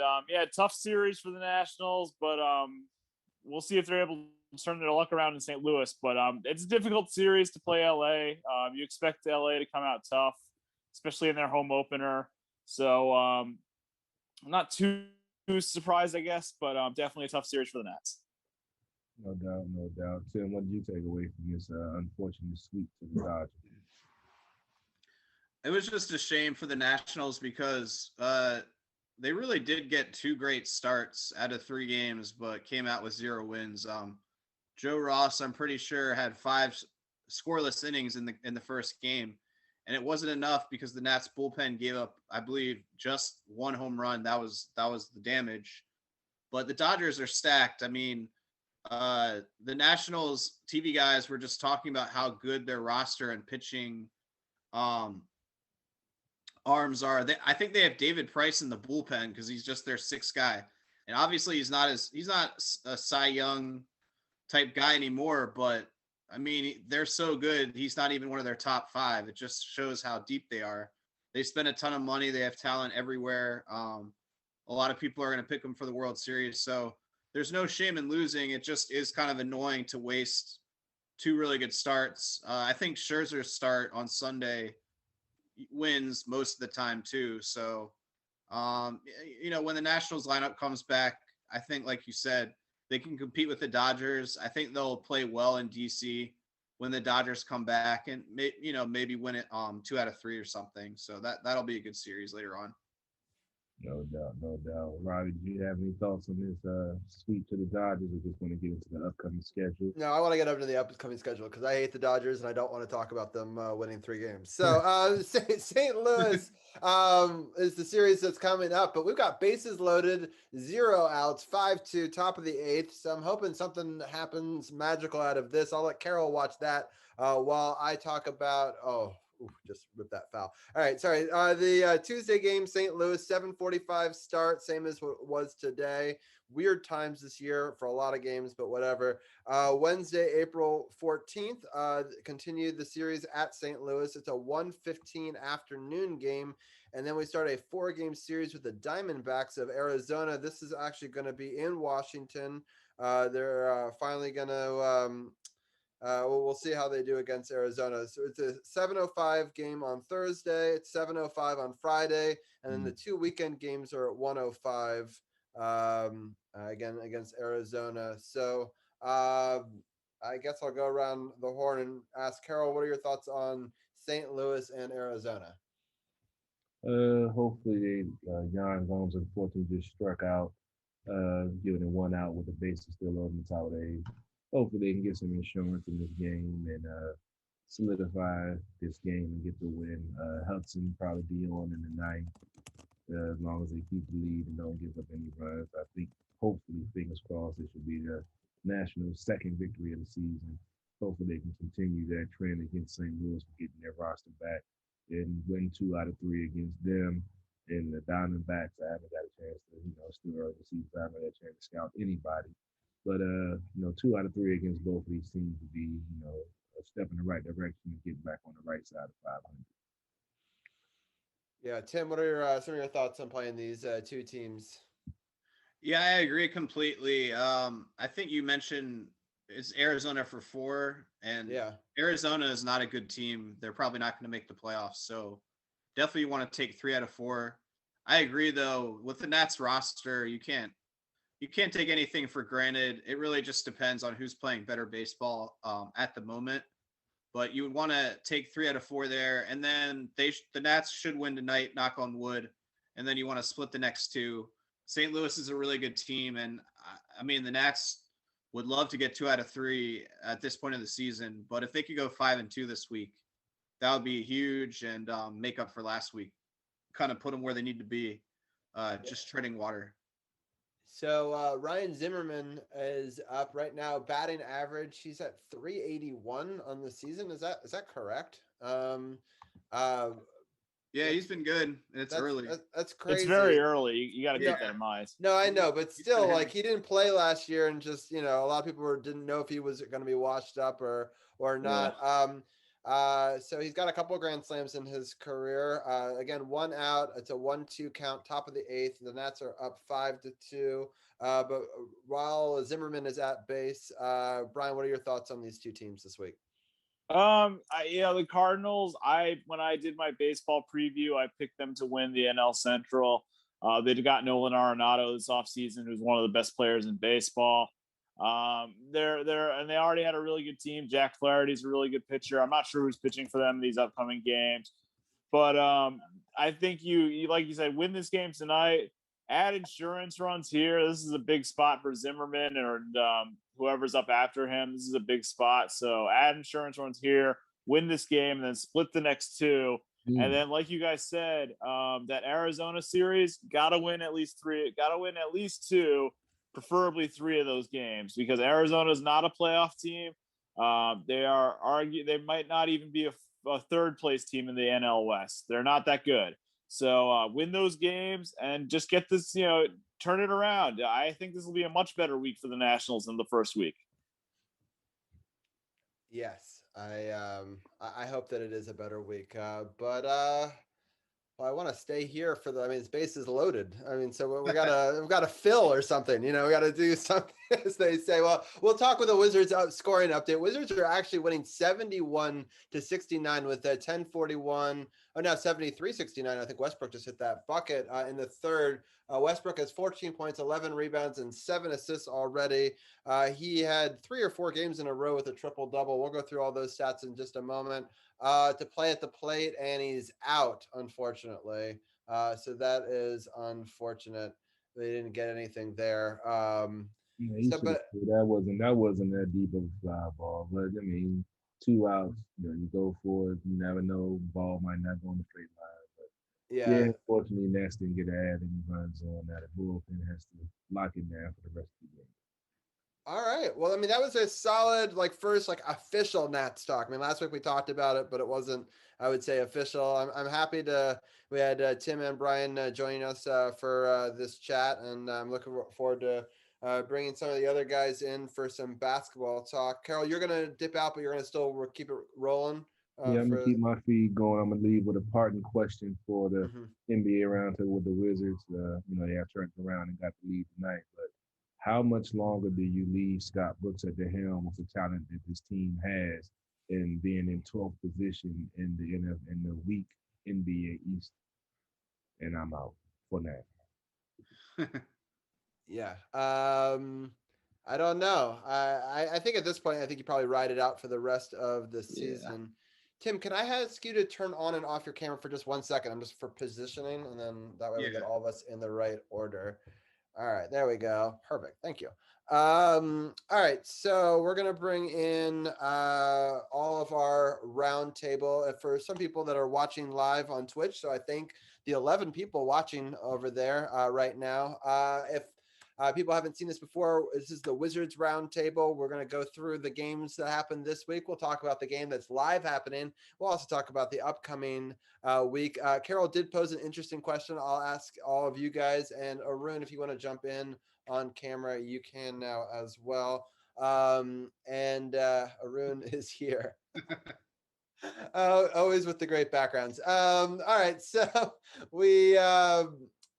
tough series for the Nationals, but we'll see if they're able to turn their luck around in St. Louis. But it's a difficult series to play LA. You expect LA to come out tough, especially in their home opener. So I'm not too surprised, I guess, but definitely a tough series for the Nats. No doubt, no doubt. Tim, what did you take away from this unfortunate sweep to the Dodgers? It was just a shame for the Nationals because they really did get 2 great starts out of 3 games, but came out with 0 wins. Joe Ross, I'm pretty sure, had 5 scoreless innings in the first game, and it wasn't enough because the Nats bullpen gave up, I believe, just 1 home run. That was the damage. But the Dodgers are stacked. I mean, the Nationals TV guys were just talking about how good their roster and pitching arms are. I think they have David Price in the bullpen because he's just their 6th guy, and obviously he's not a Cy Young type guy anymore. But I mean, they're so good. He's not even one of their top 5. It just shows how deep they are. They spend a ton of money. They have talent everywhere. A lot of people are going to pick them for the World Series, so there's no shame in losing. It just is kind of annoying to waste 2 really good starts. I think Scherzer's start on Sunday wins most of the time too. So, when the Nationals lineup comes back, I think, like you said, they can compete with the Dodgers. I think they'll play well in DC when the Dodgers come back, and maybe win it 2 out of 3 or something. So that'll be a good series later on. No doubt, no doubt. Robbie, do you have any thoughts on this sweep to the Dodgers? Or just want to get into the upcoming schedule? No, I want to get up to the upcoming schedule because I hate the Dodgers and I don't want to talk about them winning 3 games. So St. Louis is the series that's coming up, but we've got bases loaded, 0 outs, 5-2, top of the 8th. So I'm hoping something happens magical out of this. I'll let Carol watch that while I talk about just ripped that foul. All right, sorry. The Tuesday game, St. Louis, 7:45 start, same as what was today. Weird times this year for a lot of games, but whatever. Wednesday, April 14th, continue the series at St. Louis. It's a 1:15 afternoon game, and then we start a 4-game series with the Diamondbacks of Arizona. This is actually going to be in Washington. They're finally going to we'll see how they do against Arizona. So it's a 7:05 game on Thursday. It's 7:05 on Friday, and then the 2 weekend games are at 1:05 again against Arizona. So I guess I'll go around the horn and ask Carol, what are your thoughts on St. Louis and Arizona? Hopefully Jan Gomes unfortunately just struck out, giving it one out with the bases still on the top of the eighth. Hopefully they can get some insurance in this game and solidify this game and get the win. Hudson probably be on in the ninth, as long as they keep the lead and don't give up any runs. I think hopefully, fingers crossed, it should be the Nationals' second victory of the season. Hopefully they can continue that trend against St. Louis for getting their roster back and win 2 out of 3 against them. And the Diamondbacks, I haven't got a chance to, it's still early season. I haven't had a chance to scout anybody. But 2 out of 3 against both of these teams would be, a step in the right direction to get back on the right side of 500. Yeah, Tim, what are some of your thoughts on playing these two teams? Yeah, I agree completely. I think you mentioned it's Arizona for 4, and yeah, Arizona is not a good team. They're probably not going to make the playoffs. So definitely want to take 3 out of 4. I agree though, with the Nats roster, you can't take anything for granted. It really just depends on who's playing better baseball at the moment. But you would want to take 3 out of 4 there, and then the Nats should win tonight. Knock on wood. And then you want to split the next 2. St. Louis is a really good team, and I mean the Nats would love to get 2 out of 3 at this point of the season. But if they could go 5-2 this week, that would be huge and make up for last week. Kind of put them where they need to be, just treading water. So Ryan Zimmerman is up right now, batting average. He's at 381 on the season. Is that correct? Uh, Yeah, he's been good. It's early. That's crazy. It's very early. You got to Yeah. keep that in mind. No, I know, but He's still, been like he didn't play last year, and just a lot of people didn't know if he was going to be washed up or not. So he's got a couple of grand slams in his career. Again, 1 out. It's a 1-2 count, top of the eighth. The Nats are up 5-2. But while Zimmerman is at base, Brian, what are your thoughts on these two teams this week? The Cardinals. When I did my baseball preview, I picked them to win the NL Central. They got Nolan Arenado this offseason, who's one of the best players in baseball. They already had a really good team. Jack Flaherty's a really good pitcher. I'm not sure who's pitching for them in these upcoming games, but I think you like you said, win this game tonight. Add insurance runs here. This is a big spot for Zimmerman or whoever's up after him. This is a big spot. So add insurance runs here, win this game, and then split the next 2. And then, like you guys said, that Arizona series, got to win at least 3. Got to win at least 2, preferably 3 of those games, because Arizona is not a playoff team. They might not even be a third place team in the NL West. They're not that good. So win those games and just get this, turn it around. I think this will be a much better week for the Nationals than the first week. Yes, I hope that it is a better week. But I want to stay here for his base is loaded. So we got to fill or something. We got to do something, as they say. Well, we'll talk with the Wizards scoring update. Wizards are actually winning 71-69 with a 10:41. Oh, now 73-69. I think Westbrook just hit that bucket in the third. Westbrook has 14 points, 11 rebounds, and 7 assists already. He had 3 or 4 games in a row with a triple-double. We'll go through all those stats in just a moment. To play at the plate, and he's out, unfortunately. So that is unfortunate. They didn't get anything there. That wasn't that deep of a fly ball. But 2 outs, you go for it. You never know, ball might not go on the straight line. But yeah, unfortunately, Nats didn't get to add any runs on that. The bullpen has to lock it down for the rest of the game. All right. Well, that was a solid, first, official Nats talk. Last week we talked about it, but it wasn't, I would say, official. I'm happy we had Tim and Brian joining us for this chat, and I'm looking forward to bringing some of the other guys in for some basketball talk. Carol, you're going to dip out, but you're going to still keep it rolling. I'm going to keep my feed going. I'm going to leave with a parting question for the NBA roundtable with the Wizards. They have turned around and got the lead tonight, but how much longer do you leave Scott Brooks at the helm with the talent that this team has and being in 12th position in the weak NBA East? And I'm out for now. Yeah. I don't know. I think at this point, I think you probably ride it out for the rest of the season. Tim, can I ask you to turn on and off your camera for just 1 second? I'm just for positioning, and then that way we get all of us in the right order. All right, there we go. Perfect. Thank you. All right, so we're gonna bring in all of our round table for some people that are watching live on Twitch. So I thank the 11 people watching over there right now. If people haven't seen this before, this is the Wizards Roundtable. We're going to go through the games that happened this week. We'll talk about the game that's live happening. We'll also talk about the upcoming week. Carol did pose an interesting question. I'll ask all of you guys. And Arun, if you want to jump in on camera, you can now as well. Arun is here. Always with the great backgrounds. All right, so we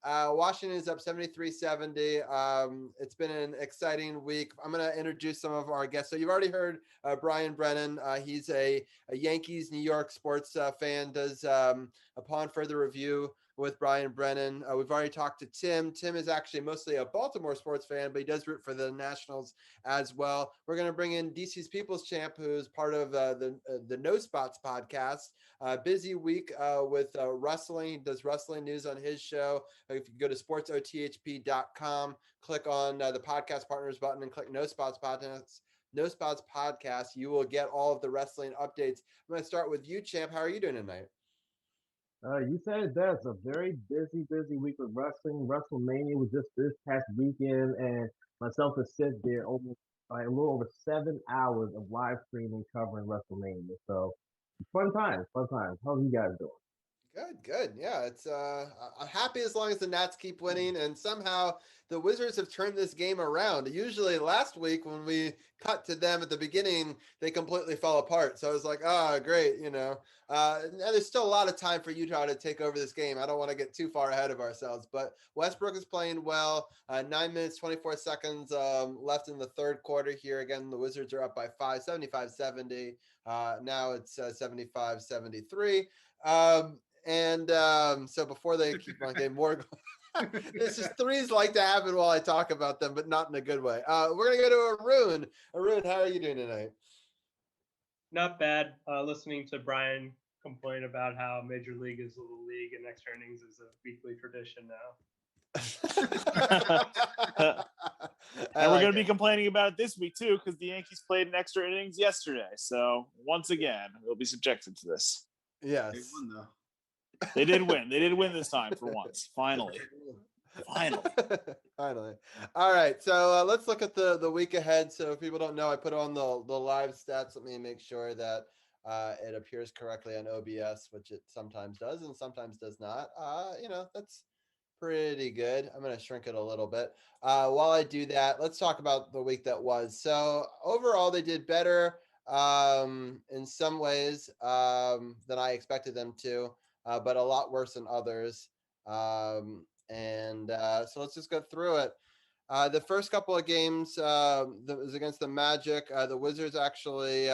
Washington is up 73-70. It's been an exciting week. I'm going to introduce some of our guests. So you've already heard Brian Brennan. He's a Yankees New York sports fan. Does upon further review with Brian Brennan. We've already talked to Tim. Tim is actually mostly a Baltimore sports fan, but he does root for the Nationals as well. We're going to bring in DC's People's Champ, who's part of the No Spots podcast. Busy week with wrestling. He does wrestling news on his show. If you go to SportsOTHP.com, click on the podcast partners button and click No Spots podcast, you will get all of the wrestling updates. I'm going to start with you, Champ. How are you doing tonight? You said it best. A very busy week with wrestling. WrestleMania was just this past weekend, and myself has sit there almost like a little over 7 hours of live streaming covering WrestleMania. So fun times. How are you guys doing? Good. Yeah, it's I'm happy as long as the Nats keep winning, and somehow the Wizards have turned this game around. Usually last week when we cut to them at the beginning, they completely fell apart. So I was like, great, and there's still a lot of time for Utah to take over this game. I don't want to get too far ahead of ourselves, but Westbrook is playing well. 9 minutes, 24 seconds left in the third quarter here. Again, the Wizards are up by 5, 75-70. Now it's 75-73. So before they keep on getting more, it's just threes like to happen while I talk about them, but not in a good way. We're gonna go to Arun. Arun, how are you doing tonight? Not bad. Listening to Brian complain about how Major League is a little league and extra innings is a weekly tradition now. And we're going to be complaining about it this week too, because the Yankees played an extra innings yesterday. So once again, we'll be subjected to this. Yes. They won, though. They did win. They did win this time for once. Finally. All right. So let's look at the week ahead. So if people don't know, I put on the live stats. Let me make sure that it appears correctly on OBS, which it sometimes does and sometimes does not. That's pretty good. I'm going to shrink it a little bit. While I do that, let's talk about the week that was. So overall, they did better in some ways than I expected them to. But a lot worse than others. So let's just go through it. The first couple of games was against the Magic. The Wizards actually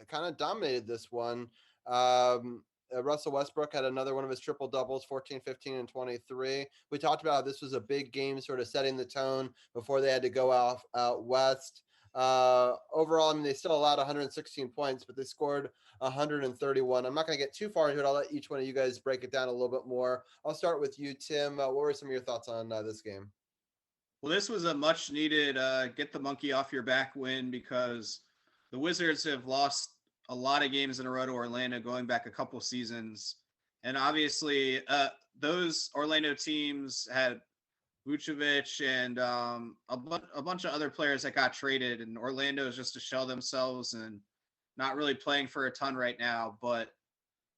kind of dominated this one. Russell Westbrook had another one of his triple doubles, 14, 15, and 23. We talked about how this was a big game, sort of setting the tone before they had to go out west. Overall, I mean, they still allowed 116 points, but they scored 131. I'm not going to get too far into it. I'll let each one of you guys break it down a little bit more. I'll start with you, Tim. What were some of your thoughts on this game? Well, this was a much needed get the monkey off your back win, because the Wizards have lost a lot of games in a row to Orlando going back a couple seasons. And obviously those Orlando teams had Vucevic and a bunch of other players that got traded, and Orlando is just to shell themselves and not really playing for a ton right now. But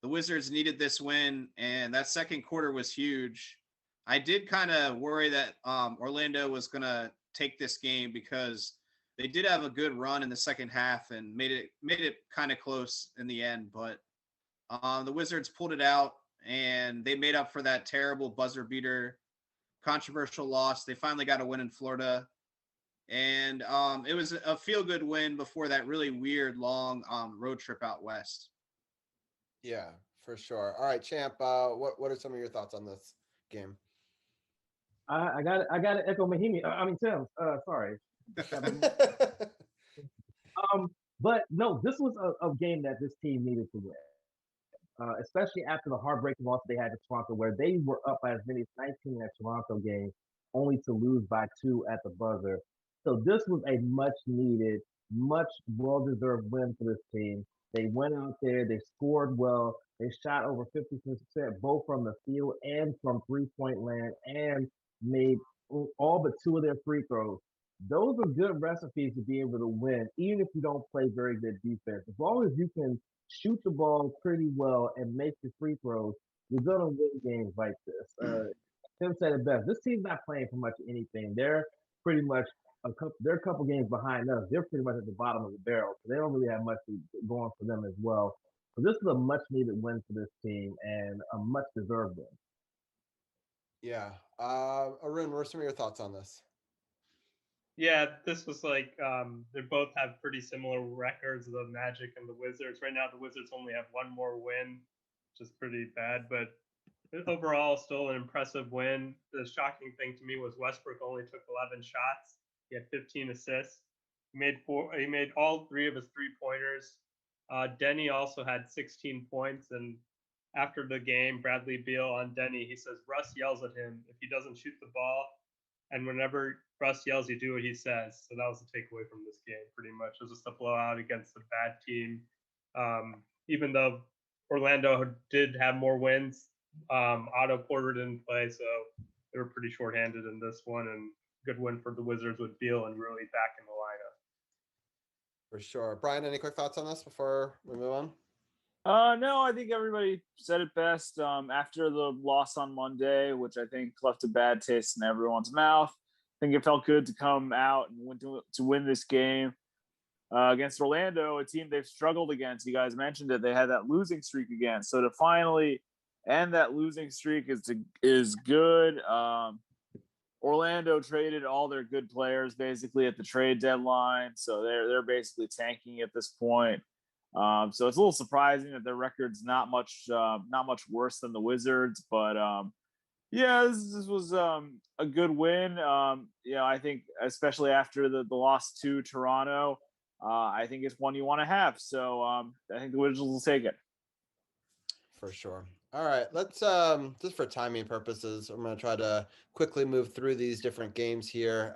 the Wizards needed this win, and that second quarter was huge. I did kind of worry that Orlando was going to take this game, because they did have a good run in the second half and made it kind of close in the end. But the Wizards pulled it out, and they made up for that terrible buzzer beater controversial loss. They finally got a win in Florida, and it was a feel-good win before that really weird long road trip out west. Yeah, for sure. All right, Champ, what are some of your thoughts on this game? I got to echo Mahimi. Tim. Sorry. But no, this was a game that this team needed to win. especially after the heartbreaking loss they had to Toronto, where they were up by as many as 19 in that Toronto game, only to lose by 2 at the buzzer. So this was a much needed, much well deserved win for this team. They went out there, they scored well, they shot over 50% both from the field and from 3-point land, and made all but 2 of their free throws. Those are good recipes to be able to win, even if you don't play very good defense. As long as you can shoot the ball pretty well and make your free throws, you're gonna win games like this. Tim said it best. This team's not playing for much anything. They're pretty much they're a couple games behind us. They're pretty much at the bottom of the barrel, so they don't really have much going for them as well. So this is a much needed win for this team and a much deserved win. Yeah. Arun, what are some of your thoughts on this? Yeah, this was like they both have pretty similar records, the Magic and the Wizards. Right now, the Wizards only have one more win, which is pretty bad, but overall, still an impressive win. The shocking thing to me was Westbrook only took 11 shots. He had 15 assists. He made all 3 of his 3-pointers. Denny also had 16 points, and after the game, Bradley Beal on Denny, he says Russ yells at him if he doesn't shoot the ball, and whenever Russ yells, you do what he says. So that was the takeaway from this game, pretty much. It was just a blowout against a bad team. Even though Orlando did have more wins, Otto Porter didn't play, so they were pretty shorthanded in this one. And good win for the Wizards with Beal and really back in the lineup. For sure. Brian, any quick thoughts on this before we move on? No, I think everybody said it best. After the loss on Monday, which I think left a bad taste in everyone's mouth, I think it felt good to come out and to win this game against Orlando, a team they've struggled against. You guys mentioned it; they had that losing streak again. So to finally end that losing streak is good. Orlando traded all their good players basically at the trade deadline, so they're basically tanking at this point. So it's a little surprising that their record's not much worse than the Wizards, but yeah, this was a good win. I think especially after the loss to Toronto, I think it's one you want to have. So I think the Wizards will take it. For sure. All right, let's just for timing purposes, I'm going to try to quickly move through these different games here.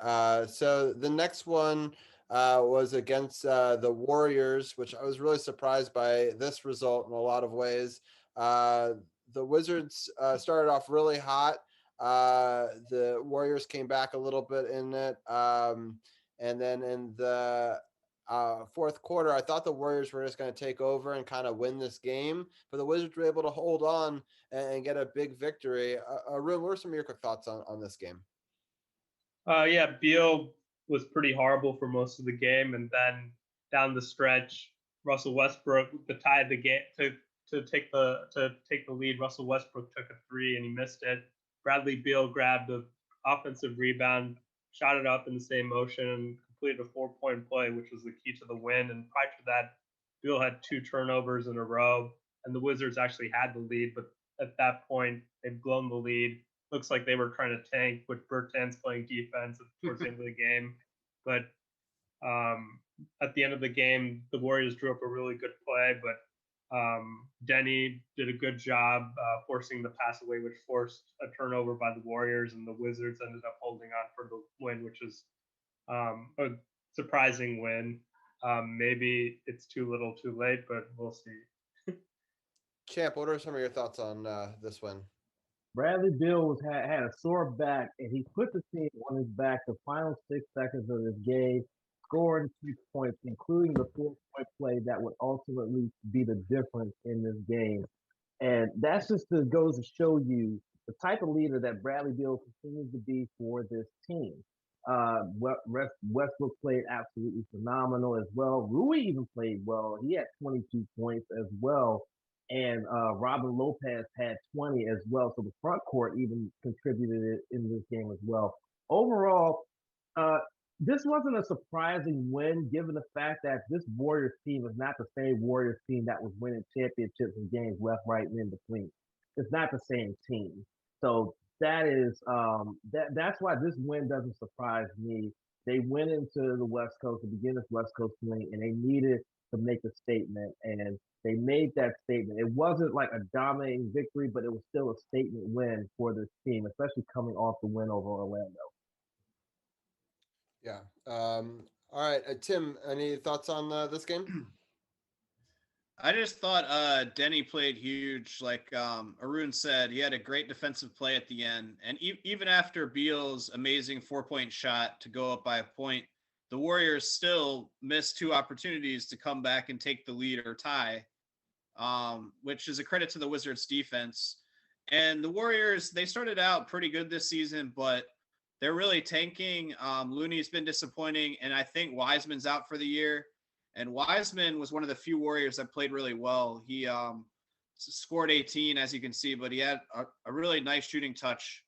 So the next one was against the Warriors, which I was really surprised by this result in a lot of ways. The Wizards started off really hot. The Warriors came back a little bit in it. And then in the fourth quarter, I thought the Warriors were just going to take over and kind of win this game, but the Wizards were able to hold on and get a big victory. Arun, what are some of your quick thoughts on this game? Yeah, Beal was pretty horrible for most of the game, and then down the stretch, Russell Westbrook to tie the game to take the lead. Russell Westbrook took a 3 and he missed it. Bradley Beal grabbed an offensive rebound, shot it up in the same motion, and completed a 4-point play, which was the key to the win. And prior to that, Beal had 2 turnovers in a row, and the Wizards actually had the lead, but at that point, they'd blown the lead. Looks like they were trying to tank with Bertans playing defense towards the end of the game. But at the end of the game, the Warriors drew up a really good play, but Denny did a good job forcing the pass away, which forced a turnover by the Warriors, and the Wizards ended up holding on for the win, which is a surprising win. Maybe it's too little too late, but we'll see. Champ, what are some of your thoughts on this win? Bradley Beal had a sore back, and he put the team on his back the final 6 seconds of this game, scoring 6 points, including the 4-point play that would ultimately be the difference in this game. And that's just goes to show you the type of leader that Bradley Beal continues to be for this team. Westbrook played absolutely phenomenal as well. Rui even played well. He had 22 points as well. And Robin Lopez had 20 as well. So the front court even contributed in this game as well. Overall, this wasn't a surprising win given the fact that this Warriors team is not the same Warriors team that was winning championships and games left, right, and in between. It's not the same team. So that is that's why this win doesn't surprise me. They went into the West Coast to begin this West Coast swing, and they needed to make a statement. And they made that statement. It wasn't like a dominating victory, but it was still a statement win for this team, especially coming off the win over Orlando. Yeah. All right, Tim, any thoughts on this game? I just thought Denny played huge. Like Arun said, he had a great defensive play at the end. And even after Beal's amazing 4-point shot to go up by a point, the Warriors still missed 2 opportunities to come back and take the lead or tie, which is a credit to the Wizards defense. And the Warriors, they started out pretty good this season, but they're really tanking. Looney's been disappointing, and I think Wiseman's out for the year. And Wiseman was one of the few Warriors that played really well. He scored 18, as you can see, but he had a really nice shooting touch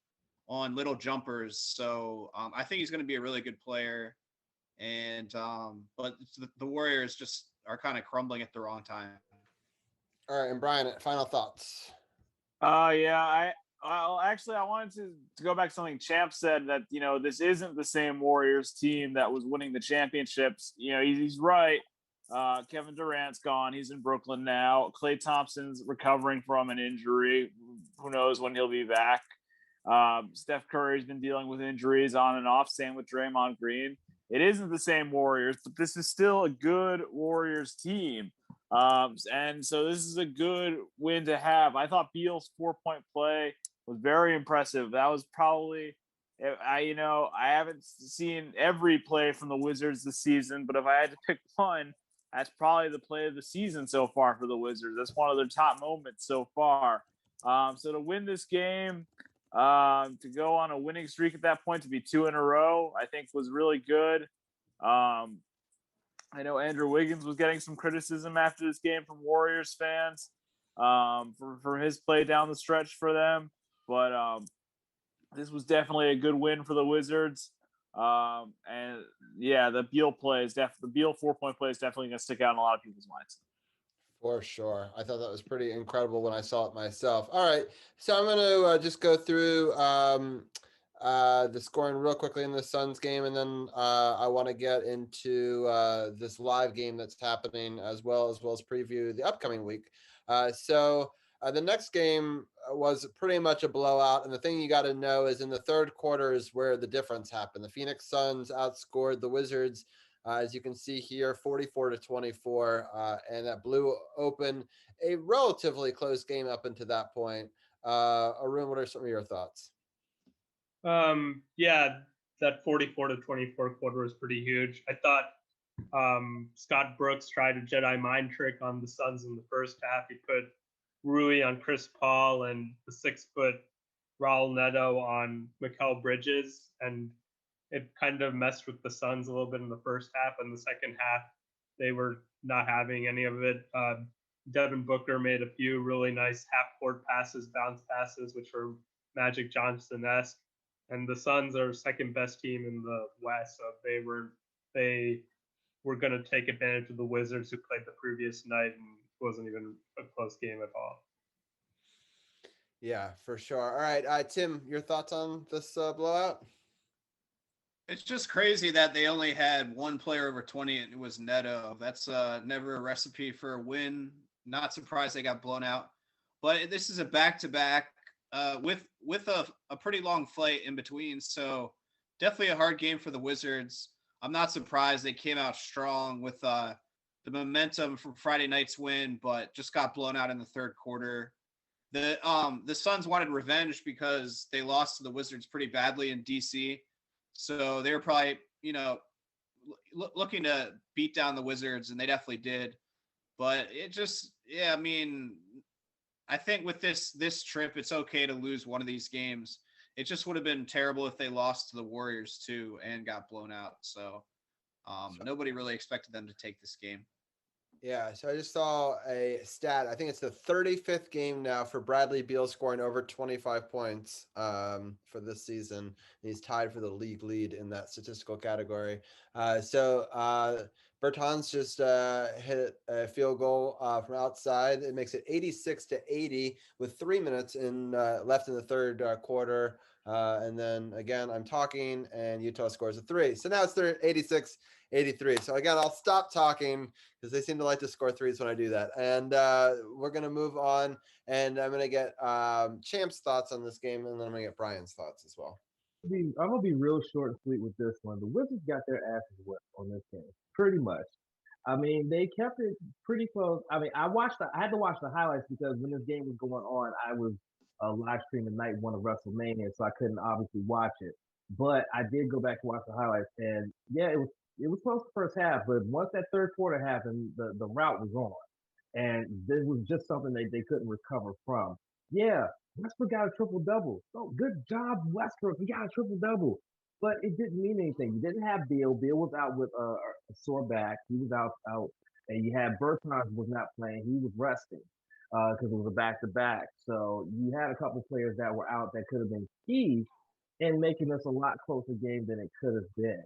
on little jumpers. So I think he's going to be a really good player. And but the Warriors just are kind of crumbling at the wrong time. All right, and Brian, final thoughts. Yeah, I wanted to go back to something Champ said, that, this isn't the same Warriors team that was winning the championships. He's right. Kevin Durant's gone. He's in Brooklyn now. Klay Thompson's recovering from an injury. Who knows when he'll be back? Steph Curry's been dealing with injuries on and off. Same with Draymond Green. It isn't the same Warriors, but this is still a good Warriors team. And so this is a good win to have. I thought Beal's 4-point play was very impressive. That was probably, I haven't seen every play from the Wizards this season, but if I had to pick one, that's probably the play of the season so far for the Wizards. That's one of their top moments so far. So to win this game, to go on a winning streak at that point, to be 2 in a row, I think was really good. I know Andrew Wiggins was getting some criticism after this game from Warriors fans for his play down the stretch for them. But this was definitely a good win for the Wizards. And yeah, the Beal 4-point play is definitely going to stick out in a lot of people's minds. For sure. I thought that was pretty incredible when I saw it myself. All right. So I'm going to just go through the scoring real quickly in the Suns game, and then I want to get into this live game that's happening as well as preview the upcoming week. So the next game was pretty much a blowout, and the thing you got to know is in the third quarter is where the difference happened. The Phoenix Suns outscored the Wizards, as you can see here, 44-24, and that blew open a relatively close game up until that point. Arun, what are some of your thoughts? Yeah, that 44-24 quarter was pretty huge. I thought Scott Brooks tried a Jedi mind trick on the Suns in the first half. He put Rui on Chris Paul and the 6-foot Raul Neto on Mikal Bridges, and it kind of messed with the Suns a little bit in the first half. In the second half, they were not having any of it. Devin Booker made a few really nice half-court passes, bounce passes, which were Magic Johnson-esque. And the Suns are second best team in the West, so they were going to take advantage of the Wizards, who played the previous night, and it wasn't even a close game at all. Yeah, for sure. All right, Tim, your thoughts on this blowout? It's just crazy that they only had one player over 20, and it was Neto. That's never a recipe for a win. Not surprised they got blown out. But this is a back-to-back with a pretty long flight in between. So definitely a hard game for the Wizards. I'm not surprised they came out strong with the momentum from Friday night's win, but just got blown out in the third quarter. The Suns wanted revenge because they lost to the Wizards pretty badly in DC. So they were probably, looking to beat down the Wizards, and they definitely did. But it just, I mean, I think with this trip, it's okay to lose one of these games. It just would have been terrible if they lost to the Warriors too and got blown out. So nobody really expected them to take this game. Yeah, so I just saw a stat. I think it's the 35th game now for Bradley Beal scoring over 25 points for this season. He's tied for the league lead in that statistical category. So Bertans just hit a field goal from outside. It makes it 86-80 with 3 minutes left in the third quarter. And then again, I'm talking and Utah scores a 3. So now it's 86-83. So again, I'll stop talking because they seem to like to score 3s when I do that. And we're going to move on, and I'm going to get Champ's thoughts on this game, and then I'm going to get Brian's thoughts as well. I'm gonna be real short and sweet with this one. The Wizards got their asses whipped on this game, pretty much. I mean, they kept it pretty close. I mean, I had to watch the highlights because when this game was going on, I was live streaming night one of WrestleMania, so I couldn't obviously watch it. But I did go back to watch the highlights, and yeah, it was close the first half, but once that third quarter happened, the route was on, and this was just something they couldn't recover from. Yeah, Westbrook got a triple double. Oh, good job, Westbrook. He got a triple double. But it didn't mean anything. You didn't have Beal. Beal was out with a sore back. He was out. And you had Bertans was not playing. He was resting because it was a back-to-back. So you had a couple players that were out that could have been key in making this a lot closer game than it could have been.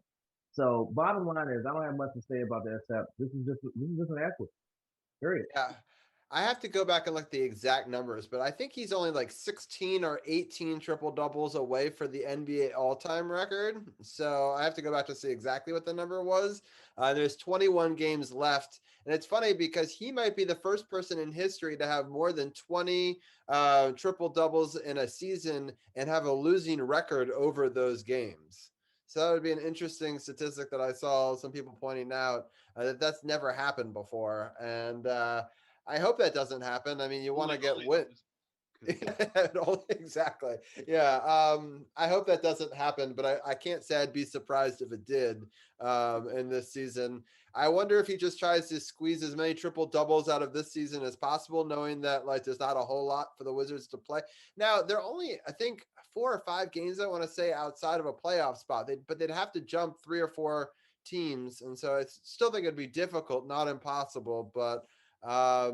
So bottom line is, I don't have much to say about that except this is just an effort. Period. Yeah. I have to go back and look at the exact numbers, but I think he's only like 16 or 18 triple doubles away for the NBA all-time record. So I have to go back to see exactly what the number was. There's 21 games left. And it's funny because he might be the first person in history to have more than 20 triple doubles in a season and have a losing record over those games. So that would be an interesting statistic that I saw some people pointing out that's never happened before. And I hope that doesn't happen. I mean, you want to get wins. Exactly. Yeah. I hope that doesn't happen, but I can't say I'd be surprised if it did in this season. I wonder if he just tries to squeeze as many triple doubles out of this season as possible, knowing that like there's not a whole lot for the Wizards to play. Now, they're only, I think, 4 or 5 games, I want to say, outside of a playoff spot. But they'd have to jump 3 or 4 teams. And so I still think it'd be difficult, not impossible, but I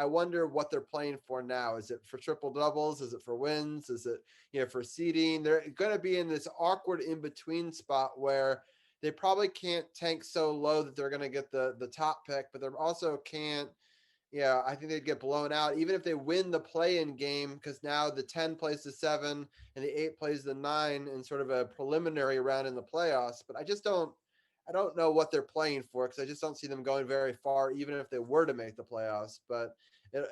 wonder what they're playing for now. Is it for triple doubles? Is it for wins? Is it for seeding? They're going to be in this awkward in between spot where they probably can't tank so low that they're going to get the top pick, but they also can't. Yeah, I think they'd get blown out even if they win the play-in game, because now the 10 plays the 7 and the 8 plays the 9 in sort of a preliminary round in the playoffs. But I don't know what they're playing for because I just don't see them going very far, even if they were to make the playoffs. But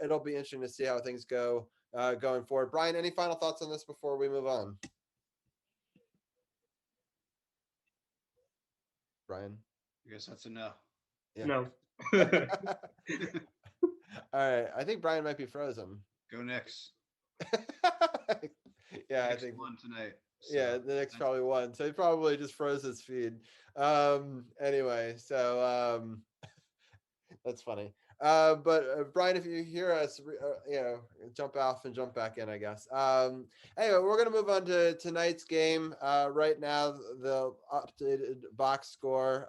it'll be interesting to see how things go going forward. Brian, any final thoughts on this before we move on? Brian? I guess that's a no. Yeah. No. All right. I think Brian might be frozen. Go Knicks. Yeah, Knicks I think won tonight. So. Yeah, the Knicks probably won. So he probably just froze his feed. Anyway, so that's funny. But Brian, if you hear us, jump off and jump back in, I guess. Anyway, we're going to move on to tonight's game. Right now, the updated box score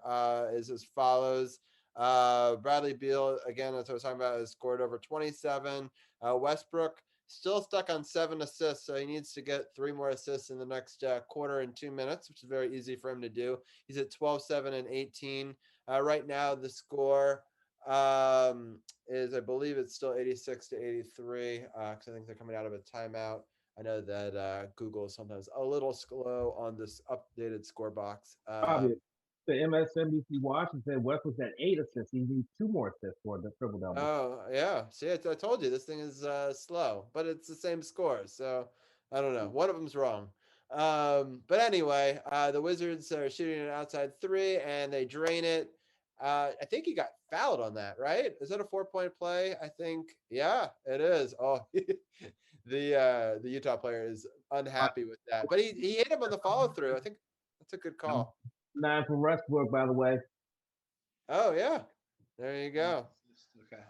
is as follows. Bradley Beal, again, as I was talking about, has scored over 27. Westbrook still stuck on 7 assists, so he needs to get 3 more assists in the next quarter and 2 minutes, which is very easy for him to do. He's at 12, 7, and 18. Right now, the score is, I believe it's still 86-83, because I think they're coming out of a timeout. I know that Google is sometimes a little slow on this updated score box. The MSNBC Washington said West was at 8 assists. He needs 2 more assists for the triple double. Oh, yeah. See, I told you this thing is slow, but it's the same score. So I don't know. One of them's wrong. But anyway, the Wizards are shooting an outside 3 and they drain it. I think he got fouled on that, right? Is that a 4-point play? I think. Yeah, it is. Oh, the Utah player is unhappy with that, but he hit him on the follow through. I think that's a good call. 9 from Westbrook, by the way. Oh yeah, there you go. Okay.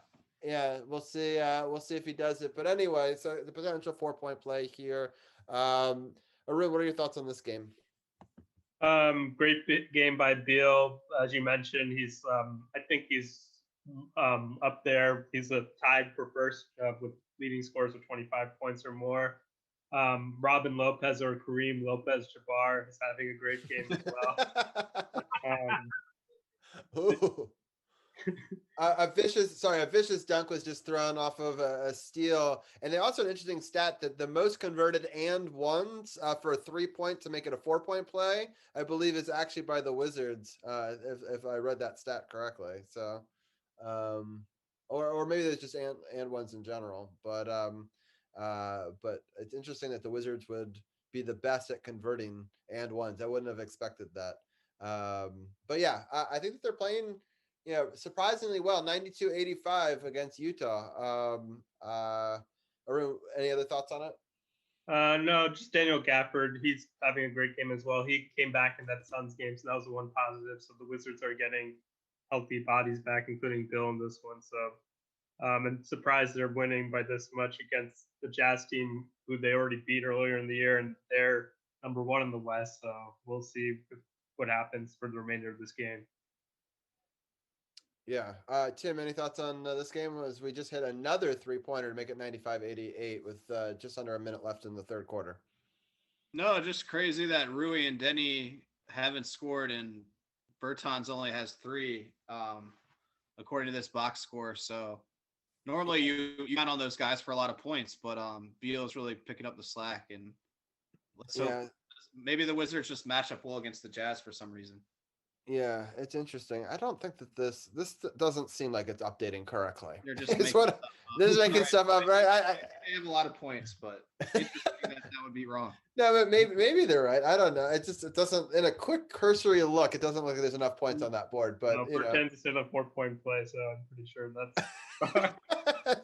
Yeah, we'll see. We'll see if he does it. But anyway, so the potential 4-point play here. Arun, what are your thoughts on this game? Great game by Beal. As you mentioned, he's I think he's up there. He's tied for first with leading scores of 25 points or more. Robin Lopez or Kareem Lopez-Jabbar is having a great game as well. a vicious dunk was just thrown off of a steal. And they also an interesting stat that the most converted and ones for a 3-point to make it a 4-point play, I believe, is actually by the Wizards. If I read that stat correctly. So, or maybe there's just and ones in general. But it's interesting that the Wizards would be the best at converting and ones. I wouldn't have expected that. But yeah, I think that they're playing, surprisingly well, 92-85 against Utah. Arun, any other thoughts on it? No, just Daniel Gafford. He's having a great game as well. He came back in that Suns game, so that was the one positive. So the Wizards are getting healthy bodies back, including Bill in this one. So, and surprised they're winning by this much against the Jazz team, who they already beat earlier in the year, and they're number 1 in the West. So we'll see what happens for the remainder of this game. Yeah. Tim, any thoughts on this game? As we just hit another 3-pointer to make it 95-88 with just under a minute left in the third quarter. No, just crazy that Rui and Denny haven't scored and Bertans only has 3, according to this box score. So normally you count on those guys for a lot of points, but Beal is really picking up the slack, and let's hope maybe the Wizards just match up well against the Jazz for some reason. Yeah, it's interesting. I don't think that this doesn't seem like it's updating correctly. They're just this is making stuff up, right? They have a lot of points, but interesting that would be wrong. No, but maybe they're right. I don't know. It doesn't. In a quick cursory look, it doesn't look like there's enough points on that board. But Bertans is in a 4-point play, so I'm pretty sure that's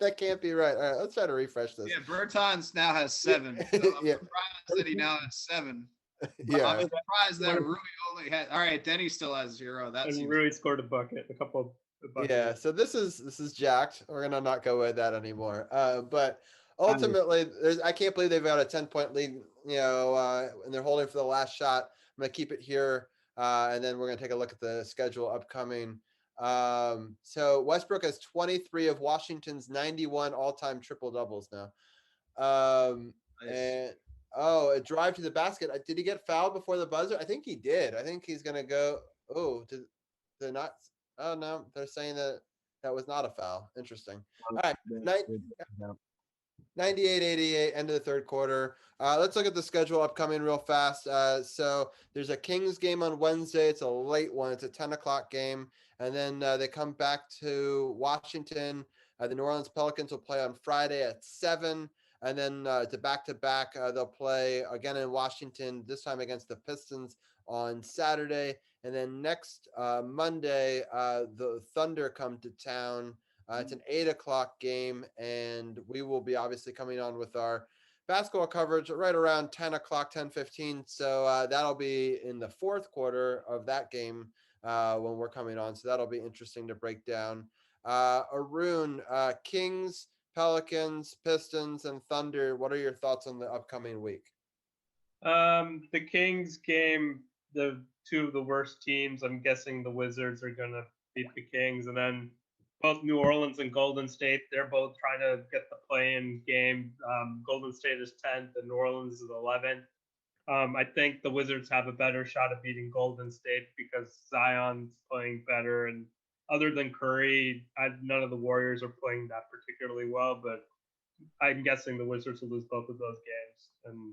that can't be right. All right, let's try to refresh this. Yeah, Bertans now has 7. So I'm surprised that he now has 7. Yeah, I'm surprised that Rui only had. All right, Denny still has 0. That's Rui scored a couple of buckets. Yeah, so this is jacked. We're gonna not go with that anymore. But ultimately, I can't believe they've got a 10-point lead. And they're holding for the last shot. I'm gonna keep it here, and then we're gonna take a look at the schedule upcoming. So Westbrook has 23 of Washington's 91 all-time triple doubles now. nice. And a drive to the basket. Did he get fouled before the buzzer? I think he did. I think he's gonna go. They're not. Oh no, they're saying that was not a foul. Interesting. All right, 98-88, end of the third quarter. Let's look at the schedule upcoming real fast. So there's a Kings game on Wednesday. It's a late one. It's a 10 o'clock game. And then they come back to Washington. The New Orleans Pelicans will play on Friday at 7. And then to back-to-back, they'll play again in Washington, this time against the Pistons on Saturday. And then next Monday, the Thunder come to town. It's an 8 o'clock game, and we will be obviously coming on with our basketball coverage right around 10 o'clock, 10:15. So that'll be in the fourth quarter of that game when we're coming on. So that'll be interesting to break down. Arun, Kings, Pelicans, Pistons, and Thunder. What are your thoughts on the upcoming week? The Kings game, the two of the worst teams. I'm guessing the Wizards are going to beat the Kings. And then both New Orleans and Golden State, they're both trying to get the play-in game. Golden State is 10th and New Orleans is 11th. I think the Wizards have a better shot of beating Golden State because Zion's playing better. And other than Curry, none of the Warriors are playing that particularly well. But I'm guessing the Wizards will lose both of those games. And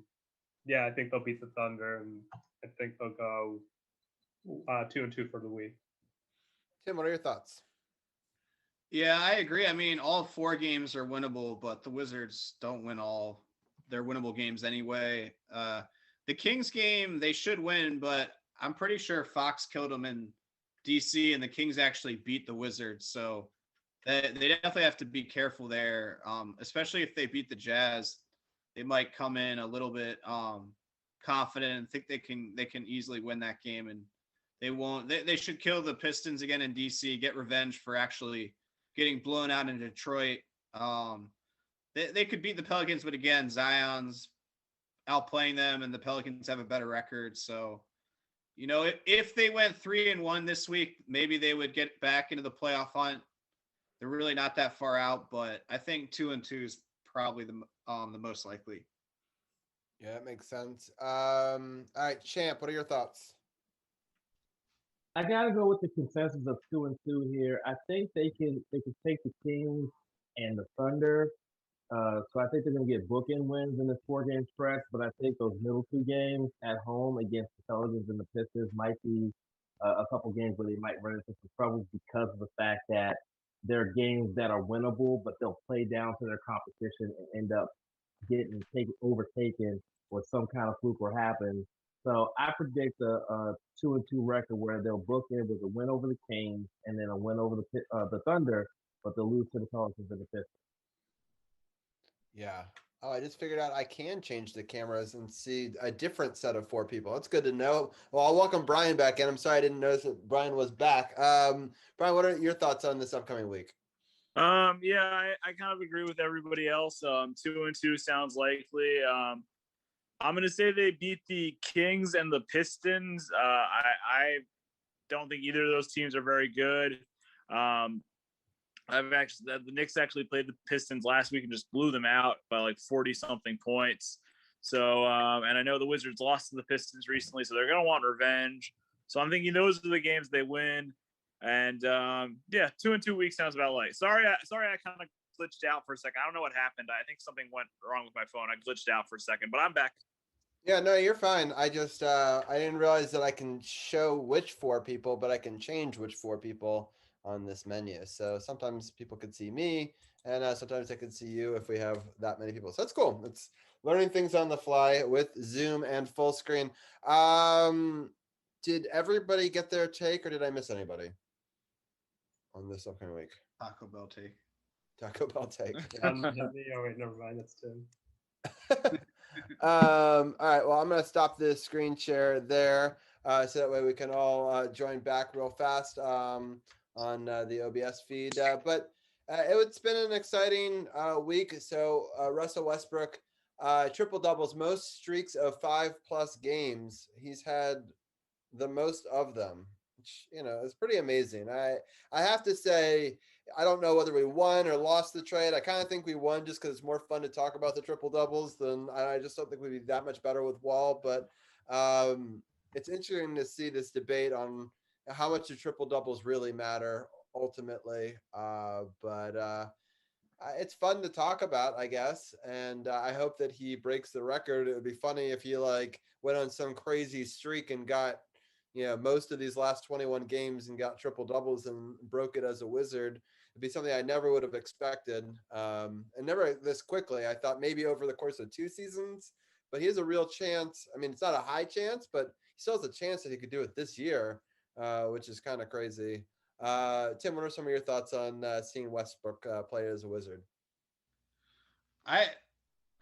yeah, I think they'll beat the Thunder, and I think they'll go 2-2 for the week. Tim, what are your thoughts? Yeah, I agree. I mean, all 4 games are winnable, but the Wizards don't win all their winnable games anyway. The Kings game, they should win, but I'm pretty sure Fox killed them in DC, and the Kings actually beat the Wizards. So they definitely have to be careful there, especially if they beat the Jazz. They might come in a little bit confident and think they can easily win that game, and they won't. They should kill the Pistons again in DC, get revenge for actually getting blown out in Detroit. They could beat the Pelicans, but again, Zion's outplaying them, and the Pelicans have a better record. So, if they went 3-1 this week, maybe they would get back into the playoff hunt. They're really not that far out, but I think 2-2 is probably the most likely. Yeah, that makes sense. All right, Champ, what are your thoughts? I gotta go with the consensus of 2-2 here. I think they can take the Kings and the Thunder. So I think they're gonna get bookend wins in this 4 game stretch. But I think those middle 2 games at home against the Pelicans and the Pistons might be a couple games where they might run into some troubles because of the fact that they're games that are winnable, but they'll play down to their competition and end up getting overtaken or some kind of fluke will happen. So I predict a 2-2 record where they'll book in with a win over the Kings and then a win over the Thunder, but they'll lose to the Pelicans and the Pistons. Yeah. Oh, I just figured out I can change the cameras and see a different set of 4 people. That's good to know. Well, I'll welcome Brian back in. I'm sorry I didn't notice that Brian was back. Brian, what are your thoughts on this upcoming week? Yeah, I kind of agree with everybody else. 2-2 sounds likely. I'm gonna say they beat the Kings and the Pistons. I don't think either of those teams are very good. The Knicks actually played the Pistons last week and just blew them out by like 40 something points. So, and I know the Wizards lost to the Pistons recently, so they're going to want revenge. So I'm thinking those are the games they win. And yeah, 2-2 weeks sounds about right. Sorry, I kind of glitched out for a second. I don't know what happened. I think something went wrong with my phone. I glitched out for a second, but I'm back. Yeah, no, you're fine. I just I didn't realize that I can show which 4 people, but I can change which 4 people on this menu. So sometimes people could see me, and sometimes they could see you if we have that many people. So that's cool. It's learning things on the fly with Zoom and full screen. Did everybody get their take, or did I miss anybody on this upcoming week? Taco Bell take. Taco Bell take. Oh wait, never mind. That's Tim. All right, well, I'm going to stop this screen share there so that way we can all join back real fast on the OBS feed. But it's been an exciting week. So Russell Westbrook, triple doubles, most streaks of 5+ games. He's had the most of them, which, is pretty amazing. I have to say, I don't know whether we won or lost the trade. I kind of think we won just because it's more fun to talk about the triple doubles than I just don't think we'd be that much better with Wall. But it's interesting to see this debate on how much the triple doubles really matter ultimately. But it's fun to talk about, I guess. And I hope that he breaks the record. It would be funny if he went on some crazy streak and got, most of these last 21 games and got triple doubles and broke it as a Wizard. It'd be something I never would have expected, and never this quickly. I thought maybe over the course of 2 seasons, but he has a real chance. I mean, it's not a high chance, but he still has a chance that he could do it this year, which is kind of crazy. Tim, what are some of your thoughts on seeing Westbrook play as a Wizard? I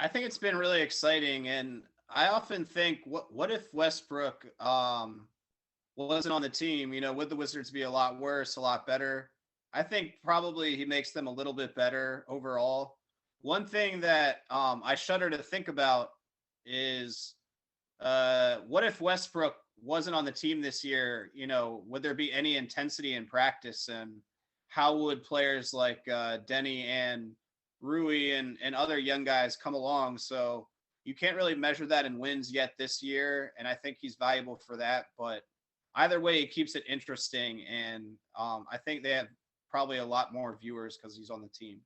think it's been really exciting, and I often think, what if Westbrook wasn't on the team? Would the Wizards be a lot worse, a lot better? I think probably he makes them a little bit better overall. One thing that I shudder to think about is what if Westbrook wasn't on the team this year? Would there be any intensity in practice, and how would players like Denny and Rui and other young guys come along? So you can't really measure that in wins yet this year, and I think he's valuable for that. But either way, it keeps it interesting, and I think they have probably a lot more viewers because he's on the team.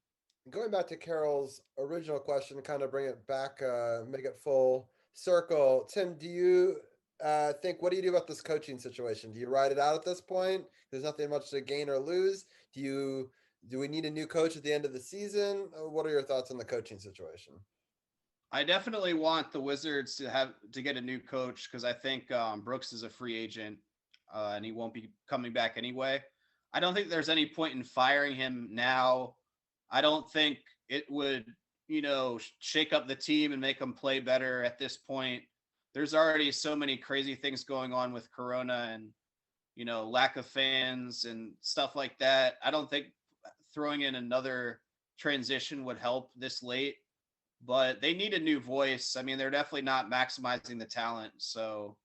Going back to Carol's original question, to kind of bring it back, make it full circle. Tim, do you what do you do about this coaching situation? Do you ride it out at this point? There's nothing much to gain or lose. Do we need a new coach at the end of the season? What are your thoughts on the coaching situation? I definitely want the Wizards to get a new coach, because I think Brooks is a free agent and he won't be coming back anyway. I don't think there's any point in firing him now. I don't think it would, shake up the team and make them play better at this point. There's already so many crazy things going on with Corona and, lack of fans and stuff like that. I don't think throwing in another transition would help this late, but they need a new voice. I mean, they're definitely not maximizing the talent. So,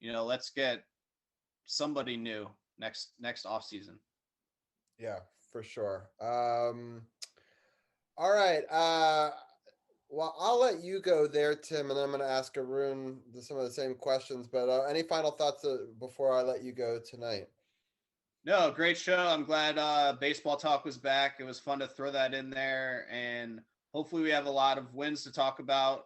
let's get somebody new next offseason. Yeah, for sure. All right. Well, I'll let you go there, Tim, and then I'm going to ask Arun some of the same questions. But any final thoughts before I let you go tonight? No, great show. I'm glad baseball talk was back. It was fun to throw that in there, and hopefully we have a lot of wins to talk about.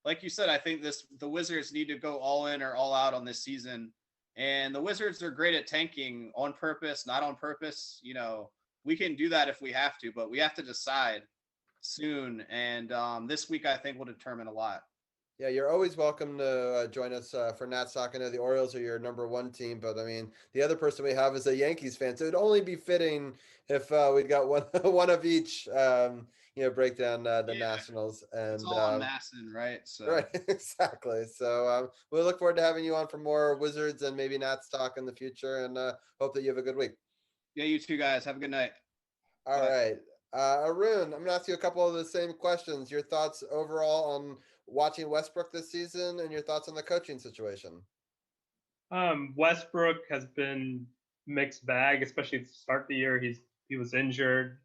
Like you said, I think the Wizards need to go all in or all out on this season, and the Wizards are great at tanking on purpose, not on purpose. We can do that if we have to, but we have to decide soon. And this week, I think, will determine a lot. Yeah, you're always welcome to join us for Nats Talk. I know the Orioles are your number one team, but I mean, the other person we have is a Yankees fan, so it'd only be fitting if we'd got one one of each. Break down the Yeah, Nationals and it's all on Masson, right? So right, exactly. So we look forward to having you on for more Wizards and maybe Nats Talk in the future, and hope that you have a good week. yeah, you two guys have a good night. All Bye. right. Arun, I'm going to ask you a couple of the same questions. Your thoughts overall on watching Westbrook this season and your thoughts on the coaching situation. Westbrook has been mixed bag, especially to start the year. He was injured.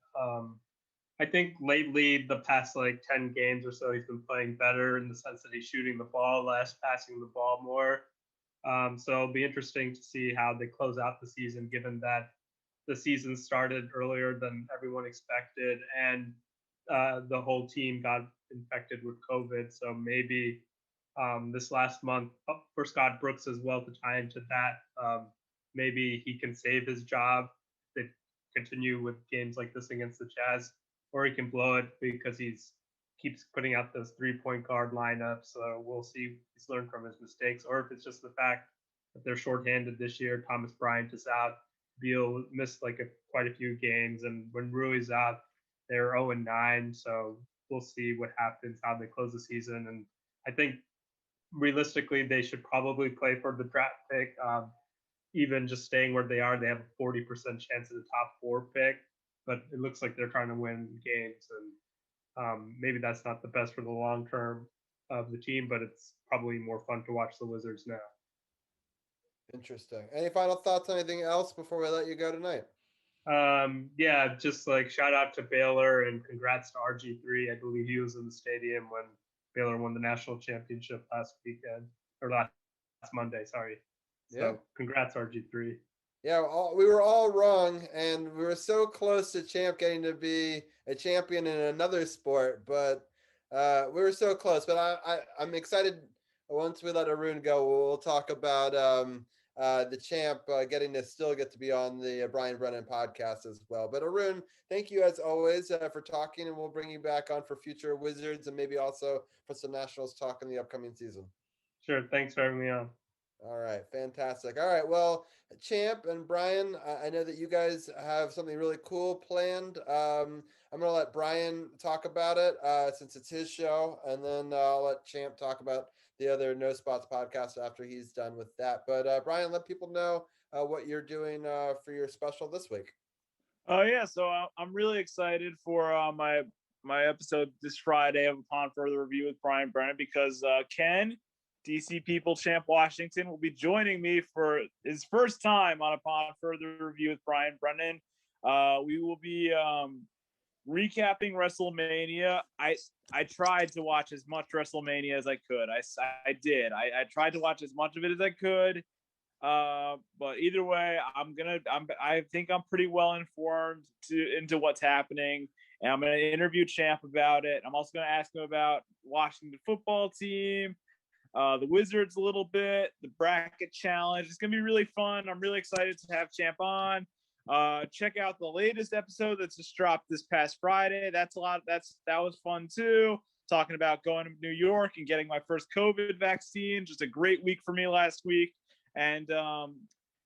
I think lately, the past like 10 games or so, he's been playing better in the sense that he's shooting the ball less, passing the ball more. So it'll be interesting to see how they close out the season, given that the season started earlier than everyone expected, and the whole team got infected with COVID. So maybe this last month for Scott Brooks as well to tie into that, maybe he can save his job. They continue with games like this against the Jazz, or he can blow it because he's keeps putting out those 3-point guard lineups. So we'll see if he's learned from his mistakes, or if it's just the fact that they're shorthanded this year. Thomas Bryant is out. Beal missed quite a few games, and when Rui's out, they're 0-9. So we'll see what happens, how they close the season. And I think realistically, they should probably play for the draft pick. Even just staying where they are, they have a 40% chance of the top 4 pick. But it looks like they're trying to win games, and maybe that's not the best for the long term of the team, but it's probably more fun to watch the Wizards now. Interesting. Any final thoughts on anything else before we let you go tonight? Yeah, just shout out to Baylor and congrats to RG3. I believe he was in the stadium when Baylor won the national championship last weekend, or last Monday, sorry. So yeah. Congrats, RG3. Yeah, we were all wrong, and we were so close to Champ getting to be a champion in another sport, but we were so close. But I'm excited. Once we let Arun go, we'll talk about the Champ getting to still get to be on the Brian Brennan podcast as well. But Arun, thank you as always for talking, and we'll bring you back on for future Wizards and maybe also for some Nationals talk in the upcoming season. Sure. Thanks for having me on. All right, fantastic. All right, well, Champ and Brian, I know that you guys have something really cool planned. I'm going to let Brian talk about it since it's his show, and then I'll let Champ talk about the other No Spots podcast after he's done with that. But Brian, let people know what you're doing for your special this week. Oh yeah, so I'm really excited for my episode this Friday of Upon Further Review with Brian Brennan, because Ken, DC People Champ Washington, will be joining me for his first time on Upon Further Review with Brian Brennan. We will be recapping WrestleMania. I tried to watch as much WrestleMania as I could. I did. I tried to watch as much of it as I could. But either way, I think I'm pretty well informed into what's happening, and I'm going to interview Champ about it. I'm also going to ask him about Washington football team, the Wizards a little bit, the bracket challenge. It's going to be really fun. I'm really excited to have Champ on. Check out the latest episode that's just dropped this past Friday. That was fun too. Talking about going to New York and getting my first COVID vaccine. Just a great week for me last week. And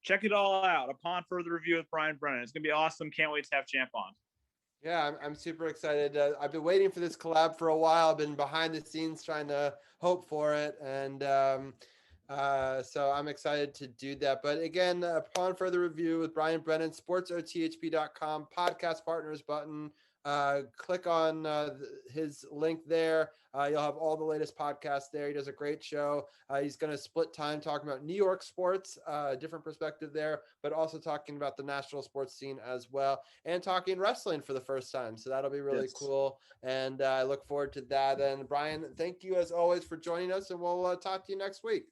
check it all out Upon Further Review with Brian Brennan. It's going to be awesome. Can't wait to have Champ on. Yeah, I'm super excited. I've been waiting for this collab for a while. I've been behind the scenes trying to hope for it. And so I'm excited to do that. But again, Upon Further Review with Brian Brennan, SportsOTHP.com, podcast partners button Click on his link there. You'll have all the latest podcasts there. He does a great show. He's going to split time talking about New York sports, different perspective there, but also talking about the national sports scene as well, and talking wrestling for the first time. So that'll be really cool. And I look forward to that. And Brian, thank you as always for joining us, and we'll talk to you next week.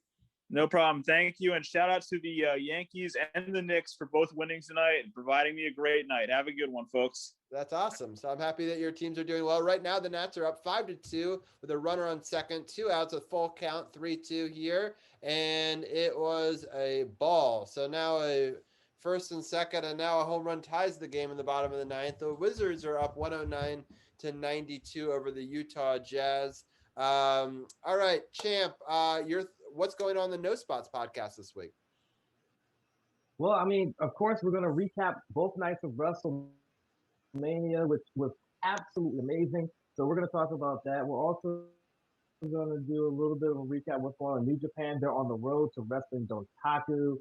No problem. Thank you. And shout out to the Yankees and the Knicks for both winning tonight and providing me a great night. Have a good one, folks. That's awesome. So I'm happy that your teams are doing well. Right now, the Nats are up 5-2 with a runner on second, 2 outs, a full count, 3-2 here. And it was a ball. So now a first and second, and now a home run ties the game in the bottom of the ninth. The Wizards are up 109-92 over the Utah Jazz. All right, Champ, what's going on in the No Spots podcast this week? Well, I mean, of course, we're going to recap both nights of WrestleMania, which was absolutely amazing. So we're going to talk about that. We're also going to do a little bit of a recap of what's going on in New Japan. They're on the road to Wrestling Dontaku.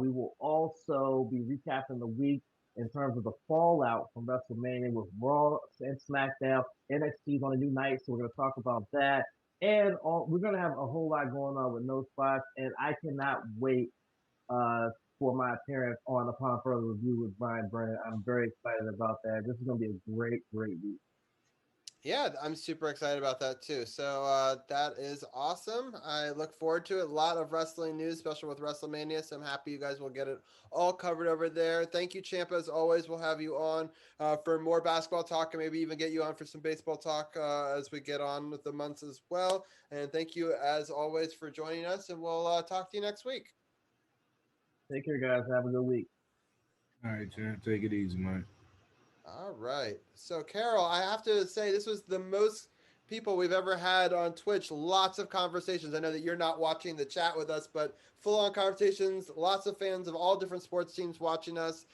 We will also be recapping the week in terms of the fallout from WrestleMania with Raw and SmackDown. NXT's on a new night, so we're going to talk about that. And we're going to have a whole lot going on with No Spots, and I cannot wait for my appearance on Upon Further Review with Brian Brennan. I'm very excited about that. This is going to be a great, great week. Yeah, I'm super excited about that too. So that is awesome. I look forward to it. A lot of wrestling news, especially with WrestleMania. So I'm happy you guys will get it all covered over there. Thank you, Champ. As always, we'll have you on for more basketball talk and maybe even get you on for some baseball talk as we get on with the months as well. And thank you, as always, for joining us. And we'll talk to you next week. Take care, guys. Have a good week. All right, Champ. Take it easy, man. All right. So, Carol, I have to say this was the most people we've ever had on Twitch. Lots of conversations. I know that you're not watching the chat with us, but full-on conversations. Lots of fans of all different sports teams watching us.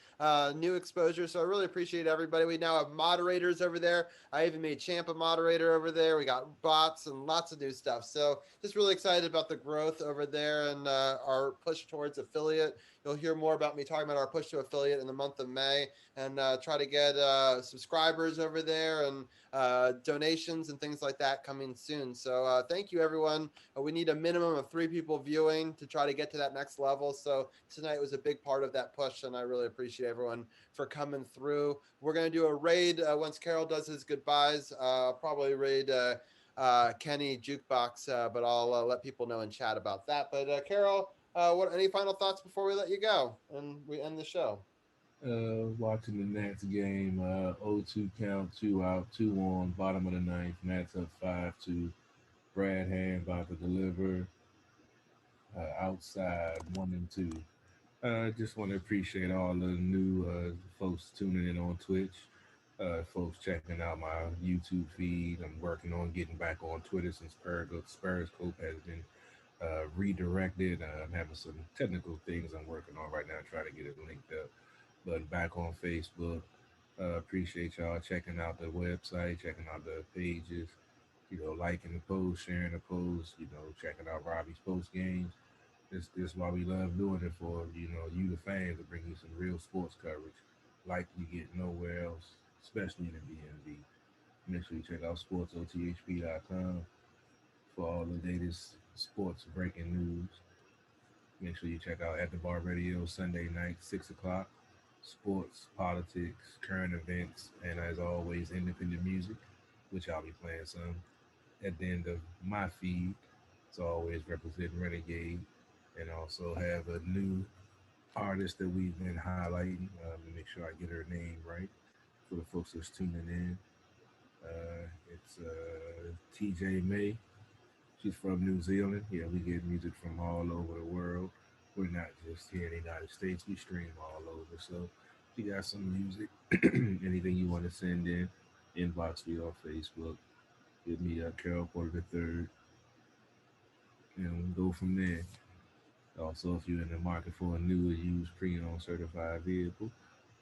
New exposure. So I really appreciate everybody. We now have moderators over there. I even made Champ a moderator over there. We got bots and lots of new stuff. So just really excited about the growth over there and our push towards affiliate. You'll hear more about me talking about our push to affiliate in the month of May and try to get subscribers over there and donations and things like that coming soon. So thank you, everyone. We need a minimum of 3 people viewing to try to get to that next level. So tonight was a big part of that push, and I really appreciate everyone for coming through. We're going to do a raid once Carol does his goodbyes. Probably raid Kenny Jukebox, but I'll let people know in chat about that. But Carol, any final thoughts before we let you go and we end the show? Watching the Nats game, 0-2 count, 2 out, 2 on, bottom of the ninth. Nats up 5-2. Brad Hand about to deliver. Outside 1-2. Just want to appreciate all the new folks tuning in on Twitch. Folks checking out my YouTube feed. I'm working on getting back on Twitter since Periscope has been redirected. I'm having some technical things I'm working on right now, trying to get it linked up. But back on Facebook. Appreciate y'all checking out the website, checking out the pages, liking the post, sharing the post, checking out Robbie's post games. This why we love doing it for, you the fans, to bring you some real sports coverage like you get nowhere else, especially in the DMV. Make sure you check out SportsOTHP.com for all the latest sports breaking news. Make sure you check out At the Bar Radio Sunday night, 6 o'clock. Sports, politics, current events, and as always, independent music, which I'll be playing some at the end of my feed. It's always representing Renegade, and also have a new artist that we've been highlighting to make sure I get her name right for the folks that's tuning in. It's TJ May. She's from New Zealand. Yeah, we get music from all over the world. We're not just here in the United States. We stream all over. So if you got some music, anything you want to send in, inbox me on Facebook. Give me Carol Porter III. And we'll go from there. Also, if you're in the market for a new or used pre-owned certified vehicle,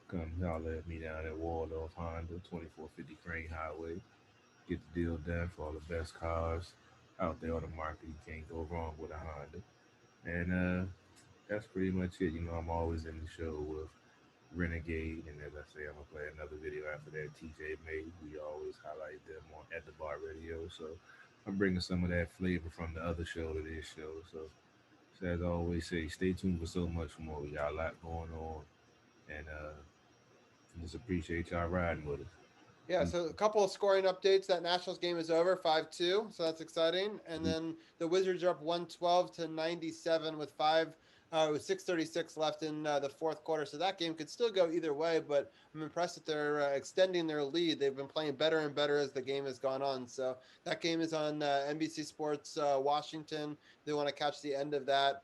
come holler at me down at Waldorf Honda, 2450 Crane Highway. Get the deal done for all the best cars out there on the market. You can't go wrong with a Honda. And that's pretty much it. I'm always in the show with Renegade, and as I say, I'm gonna play another video after that. TJ made. We always highlight them on at the bar radio, so I'm bringing some of that flavor from the other show to this show. So as I always say, stay tuned for so much more. We got a lot going on, and just appreciate y'all riding with us. Yeah, And so a couple of scoring updates. That Nationals game is over, 5-2, so that's exciting. And then the Wizards are up 112 to 97 with 6:36 left in the fourth quarter. So that game could still go either way, but I'm impressed that they're extending their lead. They've been playing better and better as the game has gone on. So that game is on NBC Sports Washington. They want to catch the end of that.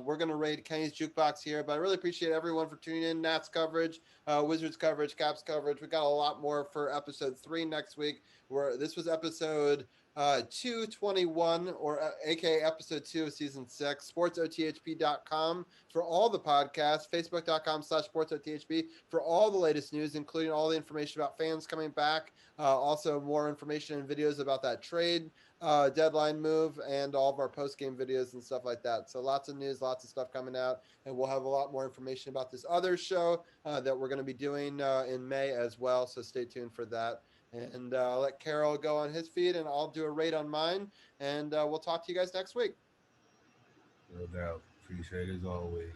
We're going to raid Kenny's Jukebox here, but I really appreciate everyone for tuning in. Nats coverage, Wizards coverage, Caps coverage. We got a lot more for episode 3 next week. Where this was episode 221, or aka episode 2 of season 6. SportsOTHP.com for all the podcasts. Facebook.com/SportsOTHP for all the latest news, including all the information about fans coming back. Also, more information and videos about that trade deadline move, and all of our post game videos and stuff like that. So lots of news, lots of stuff coming out, and we'll have a lot more information about this other show that we're going to be doing in May as well. So stay tuned for that. And I'll let Carol go on his feed, and I'll do a rate on mine. And we'll talk to you guys next week. no doubt, appreciate it as always.